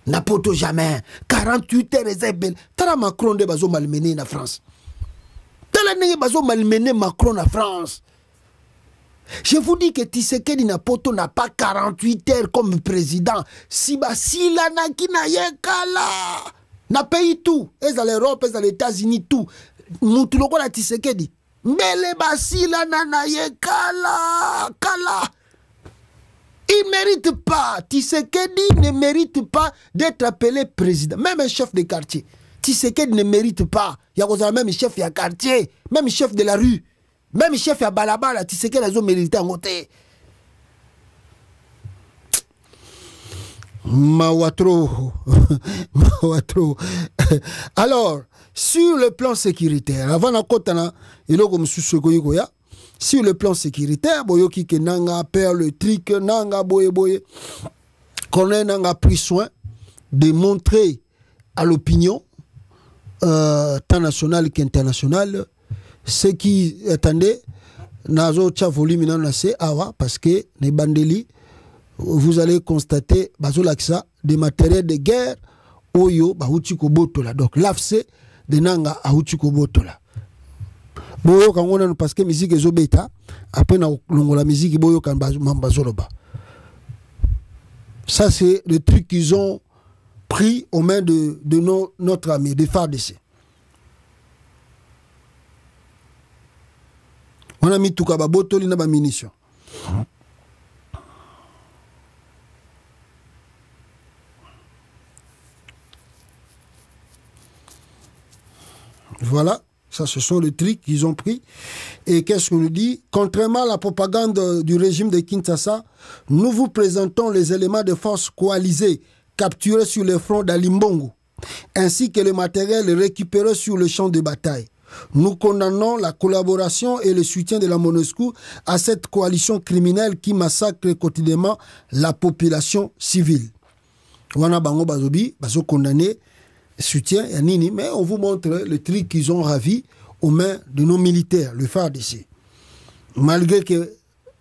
Speaker 2: Na poto jamais. 48 heures ezebel. Tala Macron de bazo malmené na France. Tala nenge bazo malmené Macron na France. Je vous dis que Tshisekedi na poto n'a pas 48 heures comme président. Si basila na kina yekala. Na pays tout. Et dans l'Europe, et dans les États-Unis, tout. Moutuloko na Tshisekedi. Mbele basila na yekala. Kala. Il ne mérite pas. Tshisekedi ne mérite pas d'être appelé président. Même un chef de quartier. Tshisekedi ne mérite pas. Il y a même chef de quartier. Même chef de la rue. Même chef à Balabala, tu sais qu'elle a mérité en côté. Mawatro. Alors, sur le plan sécuritaire, avant la kotana, il y a sur le plan sécuritaire, boyoki ke nanga perd le trick, nanga boye. Qu'on a pris soin de montrer à l'opinion, tant nationale qu'internationale, ce qui attendait nazo tcha volume na se awa parce que les bandeli vous allez constater bazolaksa des matériels de guerre oyo ba huti ko botola donc l'AFC de nanga a huti ko botola boyo kangona parce que musique ezobeta après na longola musique boyo kan bazoloba. Ça c'est le truc qu'ils ont pris aux mains de notre ami de FARDC. On a mis tout kaba botoli na ba munitions. Voilà, ça ce sont les trucs qu'ils ont pris. Et qu'est-ce qu'on nous dit? Contrairement à la propagande du régime de Kinshasa, nous vous présentons les éléments de force coalisés capturés sur les fronts d'Alimbongo, ainsi que le matériel récupéré sur le champ de bataille. Nous condamnons la collaboration et le soutien de la MONUSCO à cette coalition criminelle qui massacre quotidiennement la population civile. Wana bango bazobi, bazo condamné, soutien, yanini, mais on vous montre le truc qu'ils ont ravi aux mains de nos militaires, le FARDC. Malgré que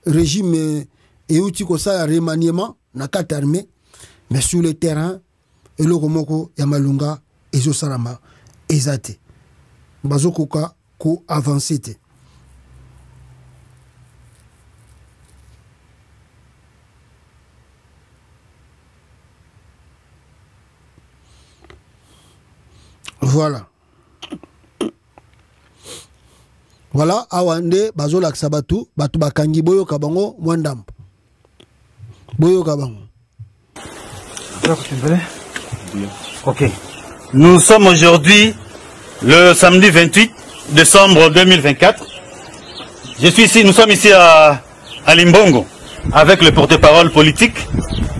Speaker 2: le régime est outil comme ça, remaniement, n'a qu'à armée, mais sur le terrain, et le Romoko, Yamalunga, et Zosarama, Ezate. Bazokoka, ko avancé. Voilà. Voilà, awande, bazo lak sabatu, batu bakangi boyo kabango, mwandam. Boyo kabango.
Speaker 17: Ok. Nous sommes aujourd'hui le samedi 28 décembre 2024. Nous sommes ici à Limbongo avec le porte-parole politique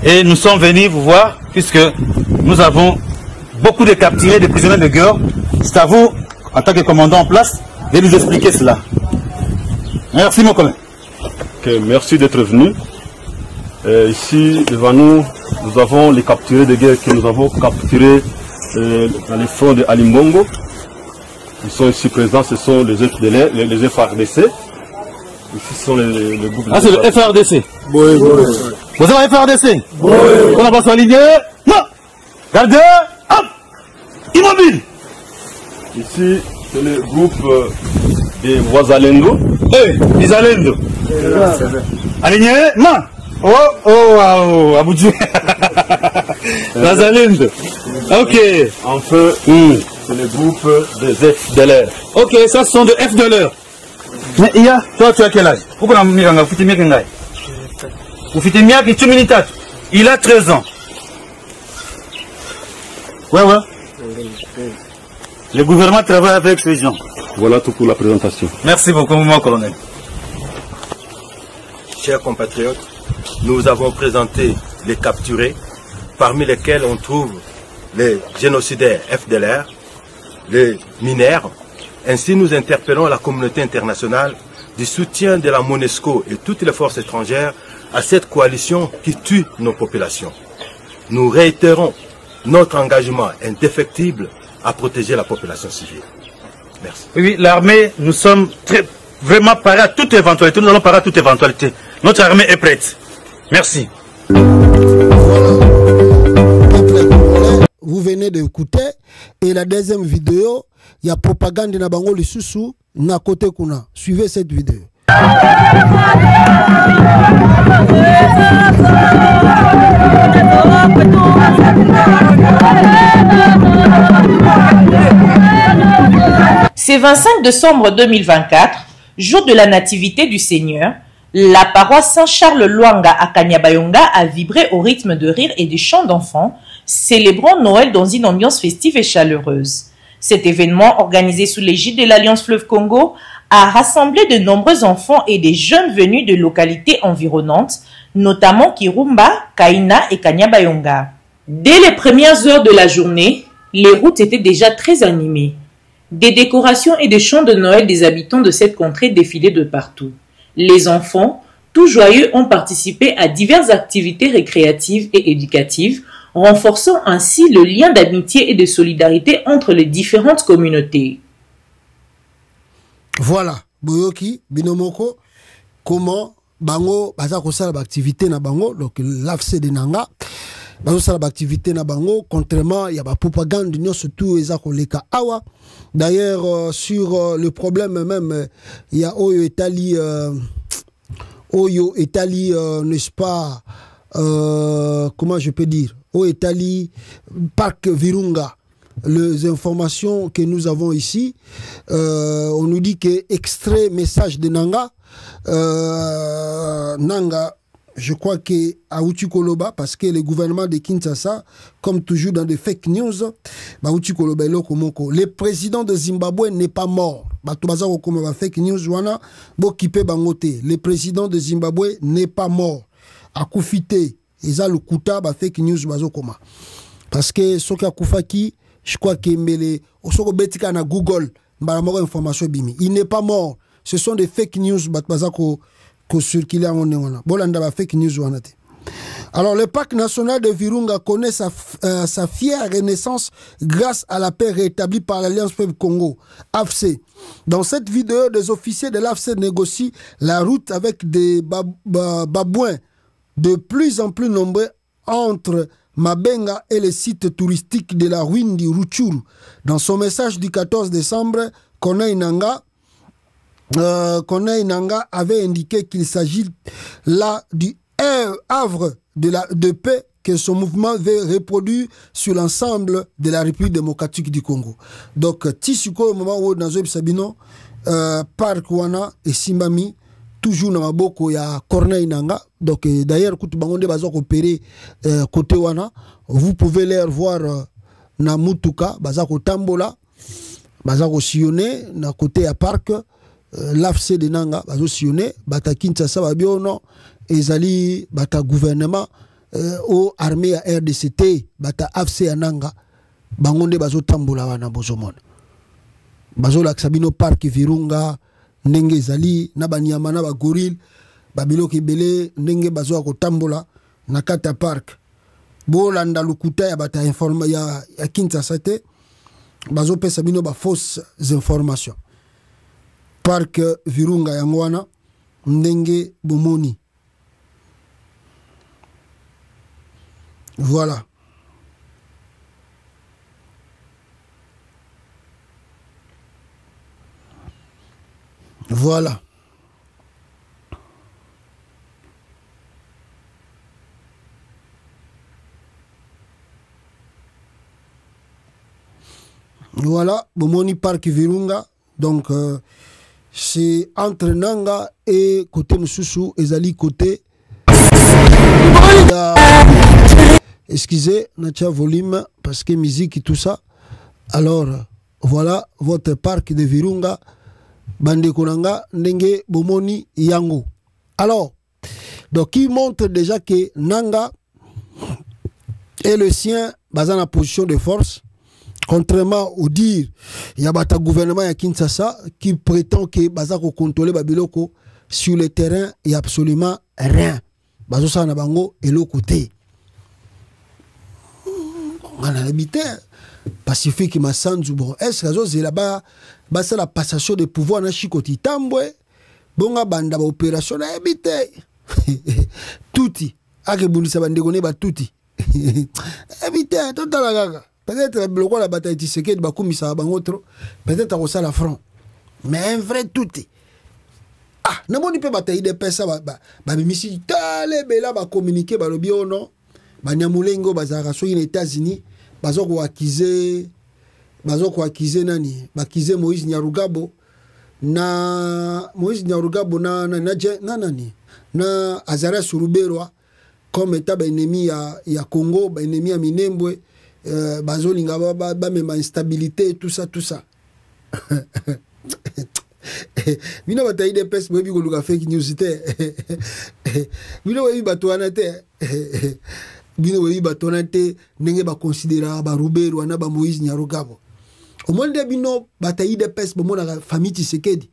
Speaker 17: et nous sommes venus vous voir puisque nous avons beaucoup de capturés, de prisonniers de guerre. C'est à vous, en tant que commandant en place, de nous expliquer cela. Merci mon collègue.
Speaker 18: Okay, merci d'être venu. Ici, devant nous, nous avons les capturés de guerre que nous avons capturés dans les fronts de Alimbongo. Ils sont ici présents, ce sont les FARDC. Ici ce sont les groupes.
Speaker 17: Ah, c'est le FARDC.
Speaker 18: Oui, oui.
Speaker 17: Vous avez le FARDC?
Speaker 18: Oui.
Speaker 17: On a pas aligné. Non. Gardez. Hop. Immobile.
Speaker 18: Ici, c'est le groupe des Wazalendo.
Speaker 17: Les Alendo. Aligné. Non. Oh, wow, Aboudjou. Wazalendo. Ok.
Speaker 18: Enfin, c'est le groupe des FDLR.
Speaker 17: Ok, ça ce sont des FDLR. Mais Iya, toi tu as quel âge? Pourquoi on a fait mieux qu'un gars? Vous faites mieux que tu milites. Il a 13 ans. Ouais. Le gouvernement travaille avec ces gens.
Speaker 18: Voilà tout pour la présentation.
Speaker 17: Merci beaucoup, mon colonel.
Speaker 19: Chers compatriotes, nous avons présenté les capturés, parmi lesquels on trouve les génocidaires FDLR, les mineurs. Ainsi, nous interpellons la communauté internationale du soutien de la MONUSCO et toutes les forces étrangères à cette coalition qui tue nos populations. Nous réitérons notre engagement indéfectible à protéger la population civile. Merci.
Speaker 17: Oui, l'armée, nous sommes vraiment parés à toute éventualité. Nous allons parer à toute éventualité. Notre armée est prête. Merci.
Speaker 2: Vous venez d'écouter et la deuxième vidéo, il y a propagande na bango le sous na côté kuna. Suivez cette vidéo.
Speaker 20: C'est 25 décembre 2024, jour de la nativité du Seigneur. La paroisse Saint-Charles-Luanga à Kanyabayonga a vibré au rythme de rire et de chants d'enfants, célébrant Noël dans une ambiance festive et chaleureuse. Cet événement, organisé sous l'égide de l'Alliance Fleuve Congo, a rassemblé de nombreux enfants et des jeunes venus de localités environnantes, notamment Kirumba, Kaina et Kanyabayonga. Dès les premières heures de la journée, les routes étaient déjà très animées. Des décorations et des chants de Noël des habitants de cette contrée défilaient de partout. Les enfants, tout joyeux, ont participé à diverses activités récréatives et éducatives, renforçant ainsi le lien d'amitié et de solidarité entre les différentes communautés.
Speaker 2: Voilà, Boyoki, Binomoko, comment bango baza kosala activité na bango, donc l'AFC de Nanga, bazo sala activité na bango, contrairement il y a ba propagande nyo surtout eza koleka awa. D'ailleurs sur le problème même il y a Oyo Italie n'est-ce pas comment je peux dire Oyo Italie Parc Virunga. Les informations que nous avons ici, on nous dit que extrait message de Nanga, Nanga, je crois que à Utukoloba, parce que le gouvernement de Kinshasa, comme toujours dans des fake news, le président de Zimbabwe n'est pas mort. Fake news, le président de Zimbabwe n'est pas mort. Akufite eza lukuta ba fake news bazo koma parce que soki akufaki je crois que mbele osoko betika na Google mbala moko information bimi il n'est pas mort, ce sont des fake news baza ko circuler en wana bolanda ba fake news wana te. Alors le parc national de Virunga connaît sa fière renaissance grâce à la paix rétablie par l'Alliance Peuple Congo, AFC. Dans cette vidéo, des officiers de l'AFC négocient la route avec des babouins de plus en plus nombreux entre Mabenga et les sites touristiques de la ruine du Rutshuru. Dans son message du 14 décembre, Corneille Nangaa avait indiqué qu'il s'agit là du havre de paix que son mouvement veut reproduire sur l'ensemble de la République démocratique du Congo. Donc, Tisuko, au moment où nous avons parc wana et Simbami, toujours dans maboko ya Corneille Nangaa. Donc, d'ailleurs, quand vous avez opéré côté wana, vous pouvez les voir na Mutuka, bazako Tambola, bazako Sionné, na côté ya parc, l'AFC de Nangaa, bazako Sionné, bata Kinshasa babiono, ezali bata gouvernement au armée à RDCT bata AFC ya Nangaa bangonde bazo tambola wana bozomona bazo la Sabino parc Virunga ndenge ezali na banyama na ba gorille babiloko ebele ndenge bazo ko tambola na kata parc bolanda lukuta ya bata informa ya Kinshasa te bazo pesa bino ba fausses informations. Parc Virunga yango wana ndenge bomoni. Voilà. Voilà. Voilà, Bomoni Parc Virunga. Donc, c'est entre Nangaa et côté Moussoussou, Ezali côté. Excusez, notre volume, parce que musique et tout ça. Alors, voilà votre parc de Virunga. Bande Konanga, Ndenge, Bomoni, Yango. Alors, donc, il montre déjà que Nangaa est le sien, basé en position de force. Contrairement au dire, il y a un gouvernement à Kinshasa qui prétend que Bazako contrôler Babiloko sur le terrain, il n'y a absolument rien. Bazosa Nabango est l'autre côté. On a habité Pacifique Massanzu. Bon, est-ce que c'est là-bas, c'est la passation de pouvoir dans Chikoti Tambwe, bonga banda ba opération à habité. Touti. Ake Boulissa Bandegone ba touti. Habité, total la gaga. Peut-être que la bataille de Tshisekedi va commis ça peut-être à ça la front. Mais un vrai tout. Ah, n'a pas de bataille de paix ça va misi tale bela va communiquer ba le bio non. Ba Nyamulengo bazara so les États-Unis, bazoko accuser nani, ba accuser Moïse Nyarugabo na nani na Azara Suruberwa comme état ennemi ya Congo, ba ennemi ya Minembwe. Bazolinga ba même instabilité tout ça bino bataille de peste bobi ko luka fake news te bino bobi batwana te bino bobi batwana te ndenge ba considérer ba Ruberu na ba Moïse Nyarugabo au monde de bino bataille de peste bo mona famille Tshisekedi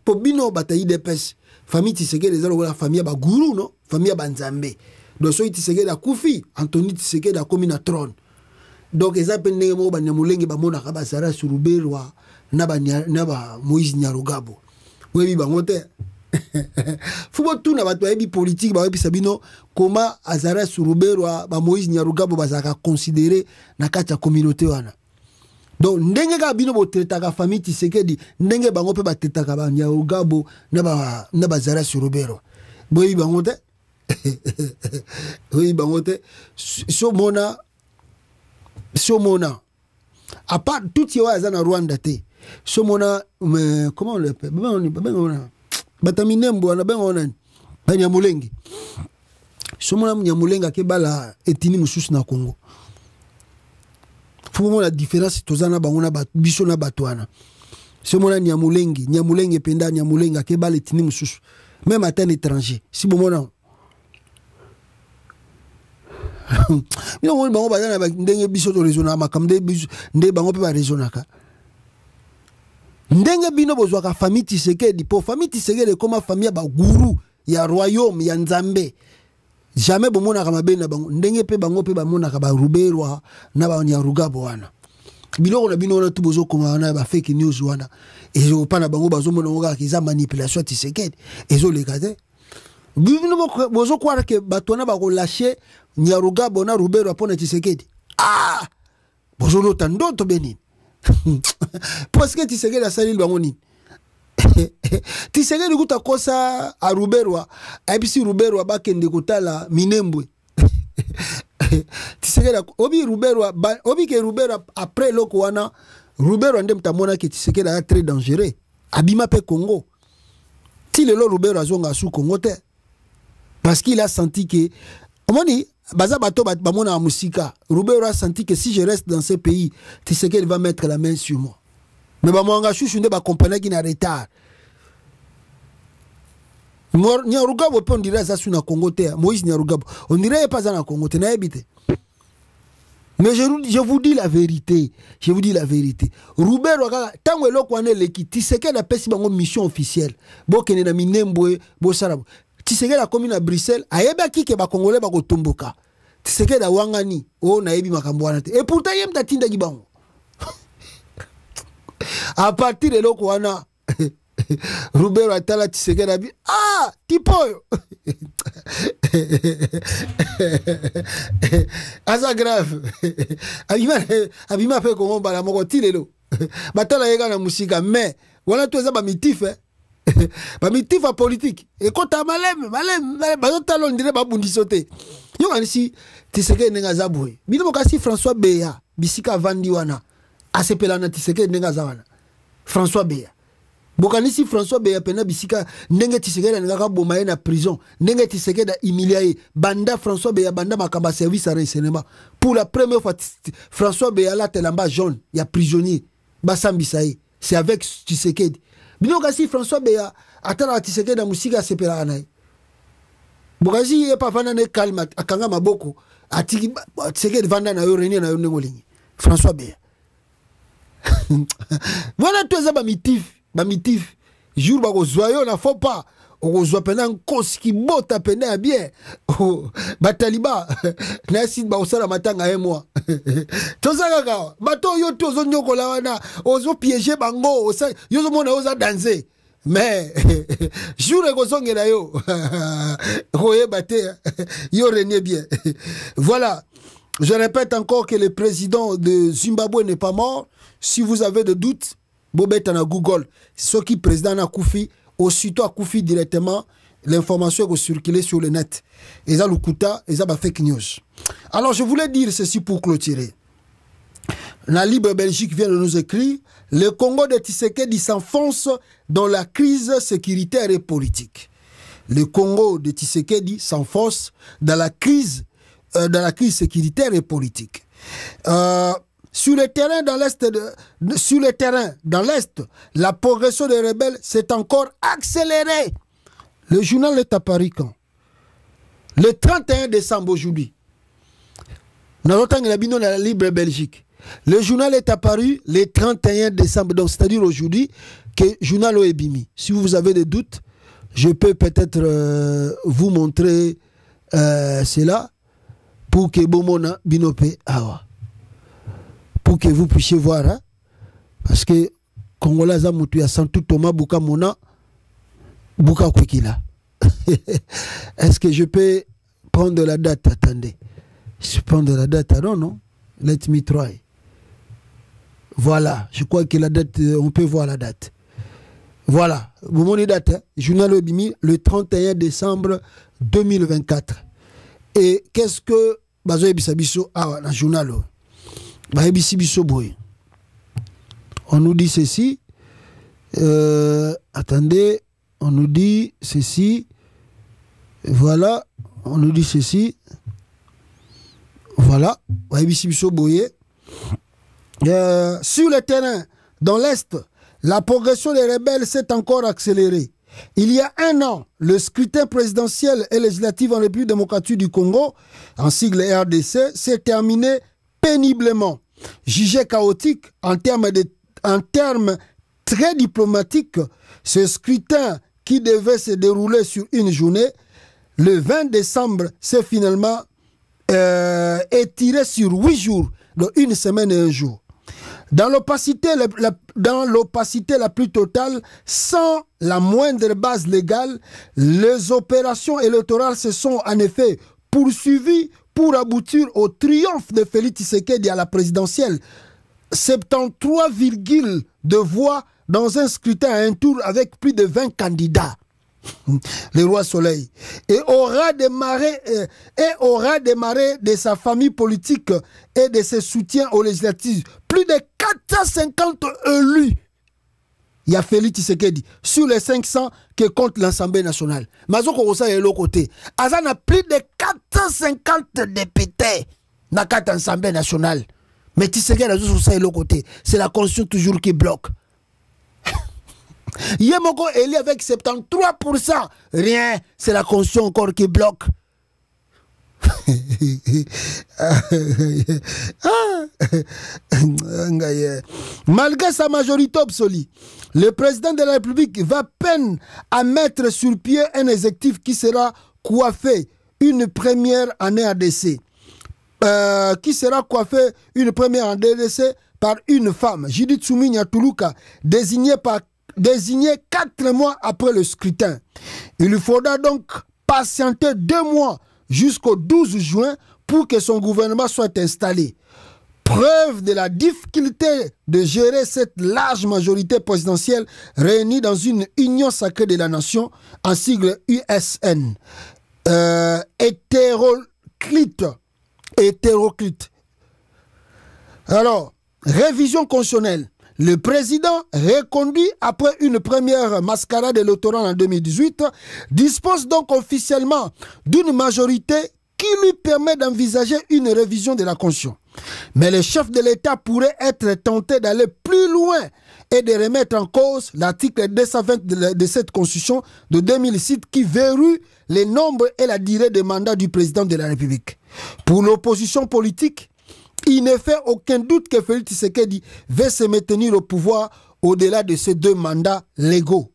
Speaker 2: po bino bataille de peste famille Tshisekedi ezalo la famille ba guru no famille ba Nzambe donc so Tshisekedi a kufi Anthony Tshisekedi a commis na trône. Donc ils appellent les mots Banyamulenge Bamona Kabasara Suruberwa Naba Moïse Nyarugabo. Oui, bangote. Faut tout na bato ebi politique ba ebi sabino comment Azara Suruberwa ba Moïse Nyarugabo bazaka considérer na kati ya communauté wana. Donc ndenge ka bino bo tretaka famille Tshisekedi ndenge bango pe ba tretaka ba Nyarugabo na ba Azara Suruberwa. Oui, bangote. Oui, bangote. Somona, à part tout ce qui est en Rwanda, Somona, comment on l'appelle? Bataminembo, on a bien on a Nyamulengi. Somona Nyamulenga qui bala etini musus na Congo. Faut la différence tozana bangona bisona batwana. Somona Nyamulengi penda Nyamulenga qui bala etini musus. Même à un étranger. Si bon Bino moni bango bazana ba ndenge biso to raisonna makamde biso nde bango pe ba raisonnaka. Ndenge bino bozwaka famille Tshisekedi po famille Tshisekedi comme famille ba guru ya royaume ya Nzambe. Jamais bomona kama bena bango ndenge pe bango pe bamona ka ba Ruberwa na ba Nyarugabo wana. Biloko na bino na tu bozo koma na ba fake news wana. Ezo pa na bango bazo mona ngoka kiza manipulation Tshisekedi. Ezo lekate. Bino bozo kwara ke batona ba ko lâcher Nyarugabo na Ruberwa pona Tshisekedi. Ah! Bozo lota ndoto benini. Parce que Tshisekedi a sali bango nini. Tshisekedi kuta kosa a Ruberwa, abisi Ruberwa bakende kotala Minembwe. Tshisekedi obi Ruberwa obi ke Ruberwa après loko wana Ruberwa ndem tamona ke Tshisekedi a très dangereux. Abima pe Congo. Ti lelo Ruberwa zonga sous Congo te. Parce qu'il a senti que omoni baza bato bamona musika. Ruberwa a senti que si je reste dans ce pays, Tshisekedi va mettre la main sur moi. Mais bamwanga chouchou nde ba compagnie qui na retard. Nyarugabo pe on dirait ça sur na Congo te. Moïse Nyarugabo. On dirait pas ça na Congo te na ebite. Mais je vous dis la vérité. Je vous dis la vérité. Ruberwa kaka tango eloko wana leki Tshisekedi a pesi bango mission officielle. Bo kene na Minembwe, bo sarabo. Tshisekedi a komi na Bruxelles, ayeba kike ba Congolais ba ko tomboka. Tshisekedi a wangani, o na yebi makambo wana te. Et pourtant yem tatinda gibango. À partir de l'eau wana Ruberwa tala Tshisekedi abi ah tipoyo asa grave abima pe ko mbala moko tilelo batala yega na musika mais wana to eza ba mitif ba mitif politique et kota malem bazotalo ndire ba bundisote yo anisi Tshisekedi nenga zabwe bino mokasi François Beya bisika vandi wana asepela na Tshisekedi nenga zawana François Beya bokanisi François Beya pena bisika ndenge Tshisekedi ngaka bomaye na prison ndenge Tshisekedi humilié banda François Beya banda makamba service à renseignement pour la première fois François Beya la telamba jaune ya prisonnier basambisaye c'est avec Tshisekedi bino kasi François Beya atala Tshisekedi na musika sepela naye bokazi e pa vanda ne calme akanga maboko atiki Tshisekedi vanda na yo renie na yo ngolingi François Beya. Voilà tous les bamitif jour ba ko zoyo na faut pas o zo pena nkos ki bota pena bien bataliba na si ba osala matanga e moi tozaka ka bato yo tozo nyokola wana ozo piéger bango yo zo mona oza danser mais jour ko songela yo roye baté yo renie bien. Voilà. Je répète encore que le président de Zimbabwe n'est pas mort. Si vous avez des doutes, Bobet na Google, ce qui président na Koufi, aussitôt à Koufi directement, l'information est circulée sur le net. Et ça, l'Ukuta, et ça, fake news. Alors, je voulais dire ceci pour clôturer. La Libre Belgique vient de nous écrire, le Congo de Tshisekedi s'enfonce dans la crise sécuritaire et politique. Le Congo de Tshisekedi s'enfonce dans la crise sécuritaire et politique. Sur le terrain dans l'Est, la progression des rebelles s'est encore accélérée. Le journal est apparu quand? Le 31 décembre aujourd'hui. Nous avons la Libre Belgique. Le journal est apparu le 31 décembre, donc c'est-à-dire aujourd'hui que le journal est bimi. Si vous avez des doutes, je peux peut-être vous montrer cela pour que Bomona Binope awa. Pour que vous puissiez voir, hein? Parce que Congolais Zamoutou ya Santou Thomas Bouka Mona Bouka Kwekila. Est-ce que je peux prendre la date? Attendez. Je peux prendre la date, non? Let me try. Voilà, je crois que la date, on peut voir la date. Voilà, vous m'avez date, hein? Journal Obimi, le 31 décembre 2024. Et qu'est-ce que Bazoé Bissabiso a dans le journal? On nous dit ceci. Attendez, on nous dit ceci. Voilà, on nous dit ceci. Voilà, sur le terrain, dans l'Est, la progression des rebelles s'est encore accélérée. Il y a un an, le scrutin présidentiel et législatif en République démocratique du Congo, en sigle RDC, s'est terminé péniblement. Jugé chaotique en termes très diplomatiques, ce scrutin qui devait se dérouler sur une journée, le 20 décembre, s'est finalement étiré sur 8 jours, donc une semaine et un jour. Dans l'opacité la plus totale, sans la moindre base légale, les opérations électorales se sont en effet poursuivies pour aboutir au triomphe de Félix Tshisekedi à la présidentielle. 73, de voix dans un scrutin à un tour avec plus de 20 candidats. Le roi Soleil. Et aura démarré de sa famille politique et de ses soutiens aux législatives. Plus de 450 élus. Il y a Félix Tshisekedi sur les 500 que compte l'Assemblée nationale. Mazoko Rosa est l'autre côté. Azan a plus de 450 députés dans l'Assemblée nationale. Mais Tshisekedi est l'autre côté. C'est la Constitution toujours qui bloque. Yemoko élu avec 73%. Rien, c'est la Constitution encore qui bloque. Malgré sa majorité absolue, le président de la République va peine à mettre sur pied un exécutif qui sera coiffé une première année ADC. Qui sera coiffé une première année ADC par une femme, Judith Souminia Toulouka, désignée 4 mois après le scrutin. Il lui faudra donc patienter 2 mois jusqu'au 12 juin pour que son gouvernement soit installé. Preuve de la difficulté de gérer cette large majorité présidentielle réunie dans une union sacrée de la nation, en sigle USN. Hétéroclite. Alors, révision constitutionnelle. Le président, reconduit après une première mascarade électorale en 2018, dispose donc officiellement d'une majorité qui lui permet d'envisager une révision de la Constitution. Mais le chef de l'État pourrait être tenté d'aller plus loin et de remettre en cause l'article 220 de cette Constitution de 2006 qui verrouille les nombres et la durée des mandats du président de la République. Pour l'opposition politique, il ne fait aucun doute que Félix Tshisekedi va se maintenir au pouvoir au-delà de ces 2 mandats légaux.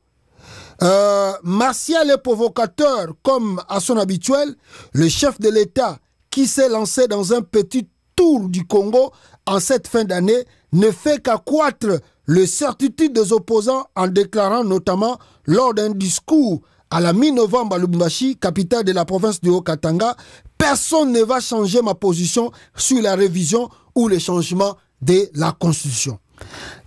Speaker 2: Martial et provocateur comme à son habituel, le chef de l'État qui s'est lancé dans un petit tour du Congo en cette fin d'année ne fait qu'accroître le certitude des opposants en déclarant notamment lors d'un discours à la mi-novembre à Lubumbashi, capitale de la province du Haut-Katanga, personne ne va changer ma position sur la révision ou le changement de la Constitution.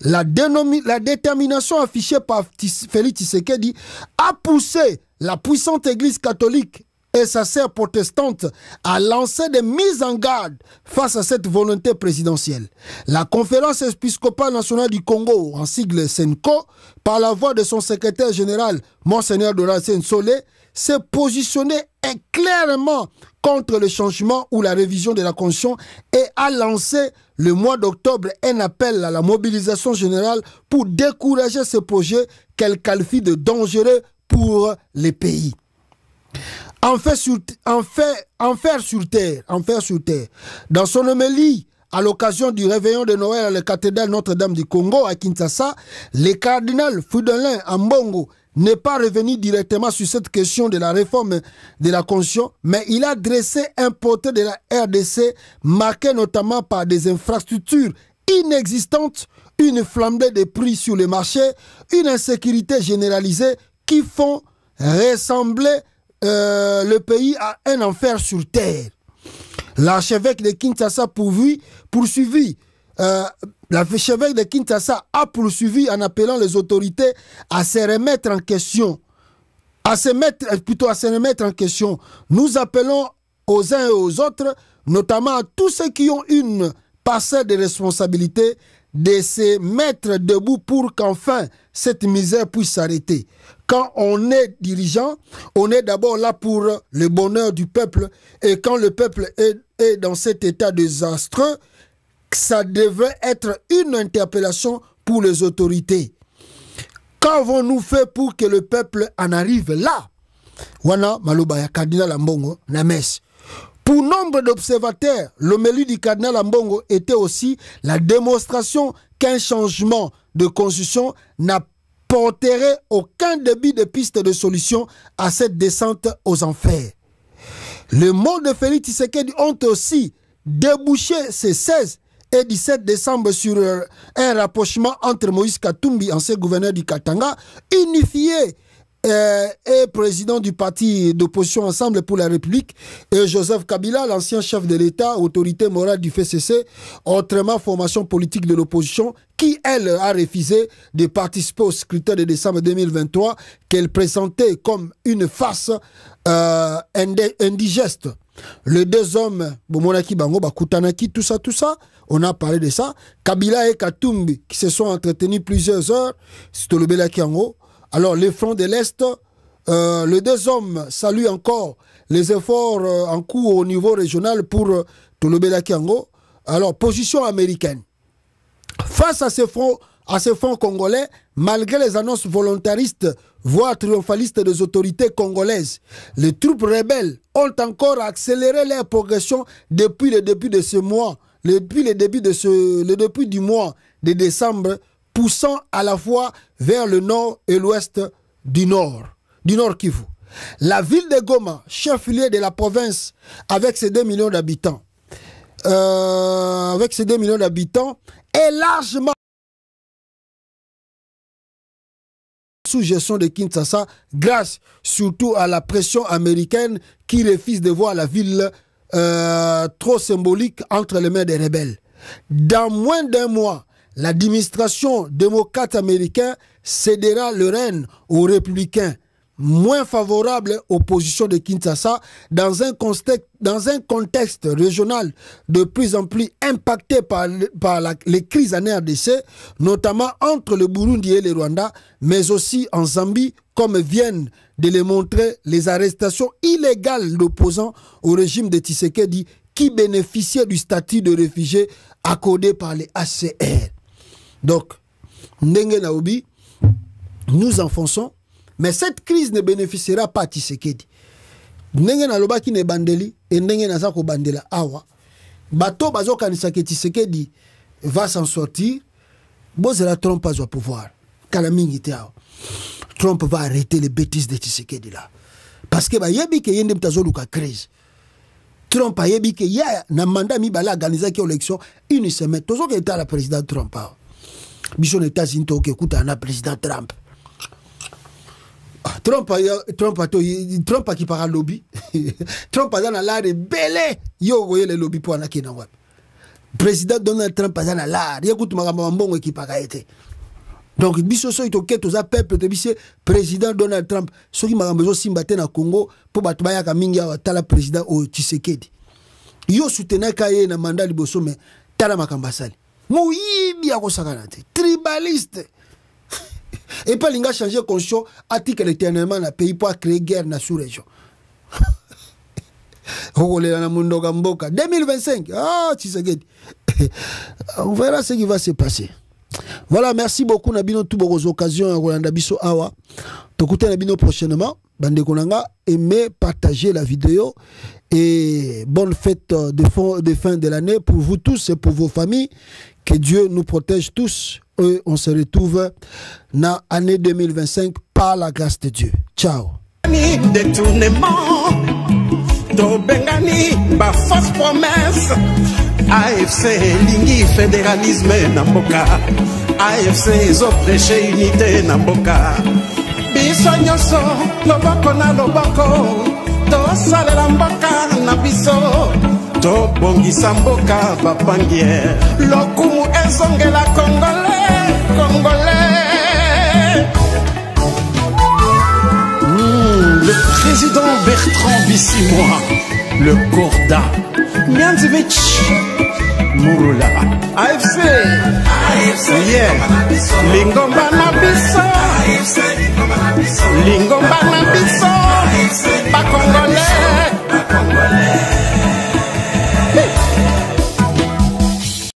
Speaker 2: La détermination affichée par Félix Tshisekedi a poussé la puissante Église catholique et sa sœur protestante à lancer des mises en garde face à cette volonté présidentielle. La conférence épiscopale nationale du Congo, en sigle SENCO, par la voix de son secrétaire général, Monseigneur Donatien Solé, s'est positionnée clairement contre le changement ou la révision de la Constitution et a lancé le mois d'octobre un appel à la mobilisation générale pour décourager ce projet qu'elle qualifie de dangereux pour les pays. Enfer sur terre. Dans son homélie à l'occasion du réveillon de Noël à la cathédrale Notre-Dame du Congo à Kinshasa, le cardinal Fridolin Ambongo n'est pas revenu directement sur cette question de la réforme de la Constitution, mais il a dressé un portrait de la RDC marqué notamment par des infrastructures inexistantes, une flambée des prix sur les marchés, une insécurité généralisée qui font ressembler le pays à un enfer sur terre. L'archevêque de Kinshasa l'archevêque de Kinshasa a poursuivi en appelant les autorités à se remettre en question. À se remettre en question. Nous appelons aux uns et aux autres, notamment à tous ceux qui ont une parcelle de responsabilité, de se mettre debout pour qu'enfin cette misère puisse s'arrêter. Quand on est dirigeant, on est d'abord là pour le bonheur du peuple, et quand le peuple est dans cet état désastreux, ça devrait être une interpellation pour les autorités. Qu'avons-nous fait pour que le peuple en arrive là? Wana maloba ya cardinal Ambongo na messe. Pour nombre d'observateurs, l'homélie du cardinal Ambongo était aussi la démonstration qu'un changement de constitution n'apporterait aucun début de piste de solution à cette descente aux enfers. Les mots de Félix Tshisekedi ont aussi débouché ces 16 et 17 décembre sur un rapprochement entre Moïse Katumbi, ancien gouverneur du Katanga, unifié et président du parti d'opposition Ensemble pour la République, et Joseph Kabila, l'ancien chef de l'État, autorité morale du FCC, autrement formation politique de l'opposition, qui, elle, a refusé de participer au scrutin de décembre 2023 qu'elle présentait comme une farce indigeste. Les deux hommes, Bomonaki Bango, Bakutanaki, tout ça, on a parlé de ça. Kabila et Katumbi, qui se sont entretenus plusieurs heures, c'est le Belakiango. Alors, les fronts de l'Est, les deux hommes saluent encore les efforts en cours au niveau régional pour Tolobela Kiango. Alors, position américaine. Face à ces fonds congolais, malgré les annonces volontaristes, voire triomphalistes des autorités congolaises, les troupes rebelles ont encore accéléré leur progression depuis le début de ce mois, depuis le début du mois de décembre, poussant à la fois vers le nord et l'ouest du nord Kivu. La ville de Goma, chef-lieu de la province, avec ses 2 millions d'habitants, est largement sous gestion de Kinshasa, grâce surtout à la pression américaine qui refuse de voir la ville trop symbolique entre les mains des rebelles. Dans moins d'un mois, l'administration démocrate américaine cédera le règne aux républicains, moins favorable aux positions de Kinshasa, dans un contexte régional de plus en plus impacté par les crises en RDC, notamment entre le Burundi et le Rwanda, mais aussi en Zambie, comme viennent de le montrer les arrestations illégales d'opposants au régime de Tshisekedi qui bénéficiaient du statut de réfugié accordé par les HCR. Donc, Ndenge Naobi, nous enfonçons, mais cette crise ne bénéficiera pas à Tshisekedi. Ndenge Naloba qui ne bandeli, et Ndenge Nazako bandela awa. Bato bazo kanisa que Tshisekedi va s'en sortir, Bozela Trump pas au pouvoir. Kalamingi te awa. Trump va arrêter les bêtises de Tshisekedi là. Parce que yebi ke yende mtazo luka crise. Trump a yebi ke ya na mandat mi bala organiser ki élection une semaine. Tozo ke eta la président Trump awa. Bison États-Unis to ke kuta na président Trump. Trump a qui parle lobby. Trump a dans l'art de belé. Yo voyez le lobby pour anaké na web. Président Donald Trump a dans l'art. Écoute ma mbongo qui pas été. Donc biso so ito keto za peuple te bise président Donald Trump so ki makambezo simbate na Congo po bato bayaka mingi ya tala président o Tshisekedi. Yo soutenir kaye na mandat liboso me tala makambasali. Moyibi ya kosakana te. Tribaliste. Et pas l'inga changer conscience article éternellement na pays pour créer guerre na sous-région. 2025, Tshisekedi. On verra ce qui va se passer. Voilà, merci beaucoup Nabino tout vos occasions à Rolanda Biso Awa. T'écoutez Nabino prochainement. Bande Konanga, aimez, partagez la vidéo et bonne fête de fin de l'année pour vous tous et pour vos familles. Que Dieu nous protège tous. Et on se retrouve dans l'année 2025 par la grâce de Dieu. Ciao.
Speaker 1: Détournement, Tobengani, ma fausse promesse. AFC, Lingi, fédéralisme, Namboka. AFC, Zopreche, unité, Namboka. Biso nyoso, loboko na loboko. Tosale la mboka na biso. Tobongisa mboka bapangie. Lokumu ezongela Congolais. Le président Bertrand Bissimois, le Corda, Mianzevich, Mouroula, AFC, yeah, Lingomba Nabiso, Lingomba Nabiso, Bakongo.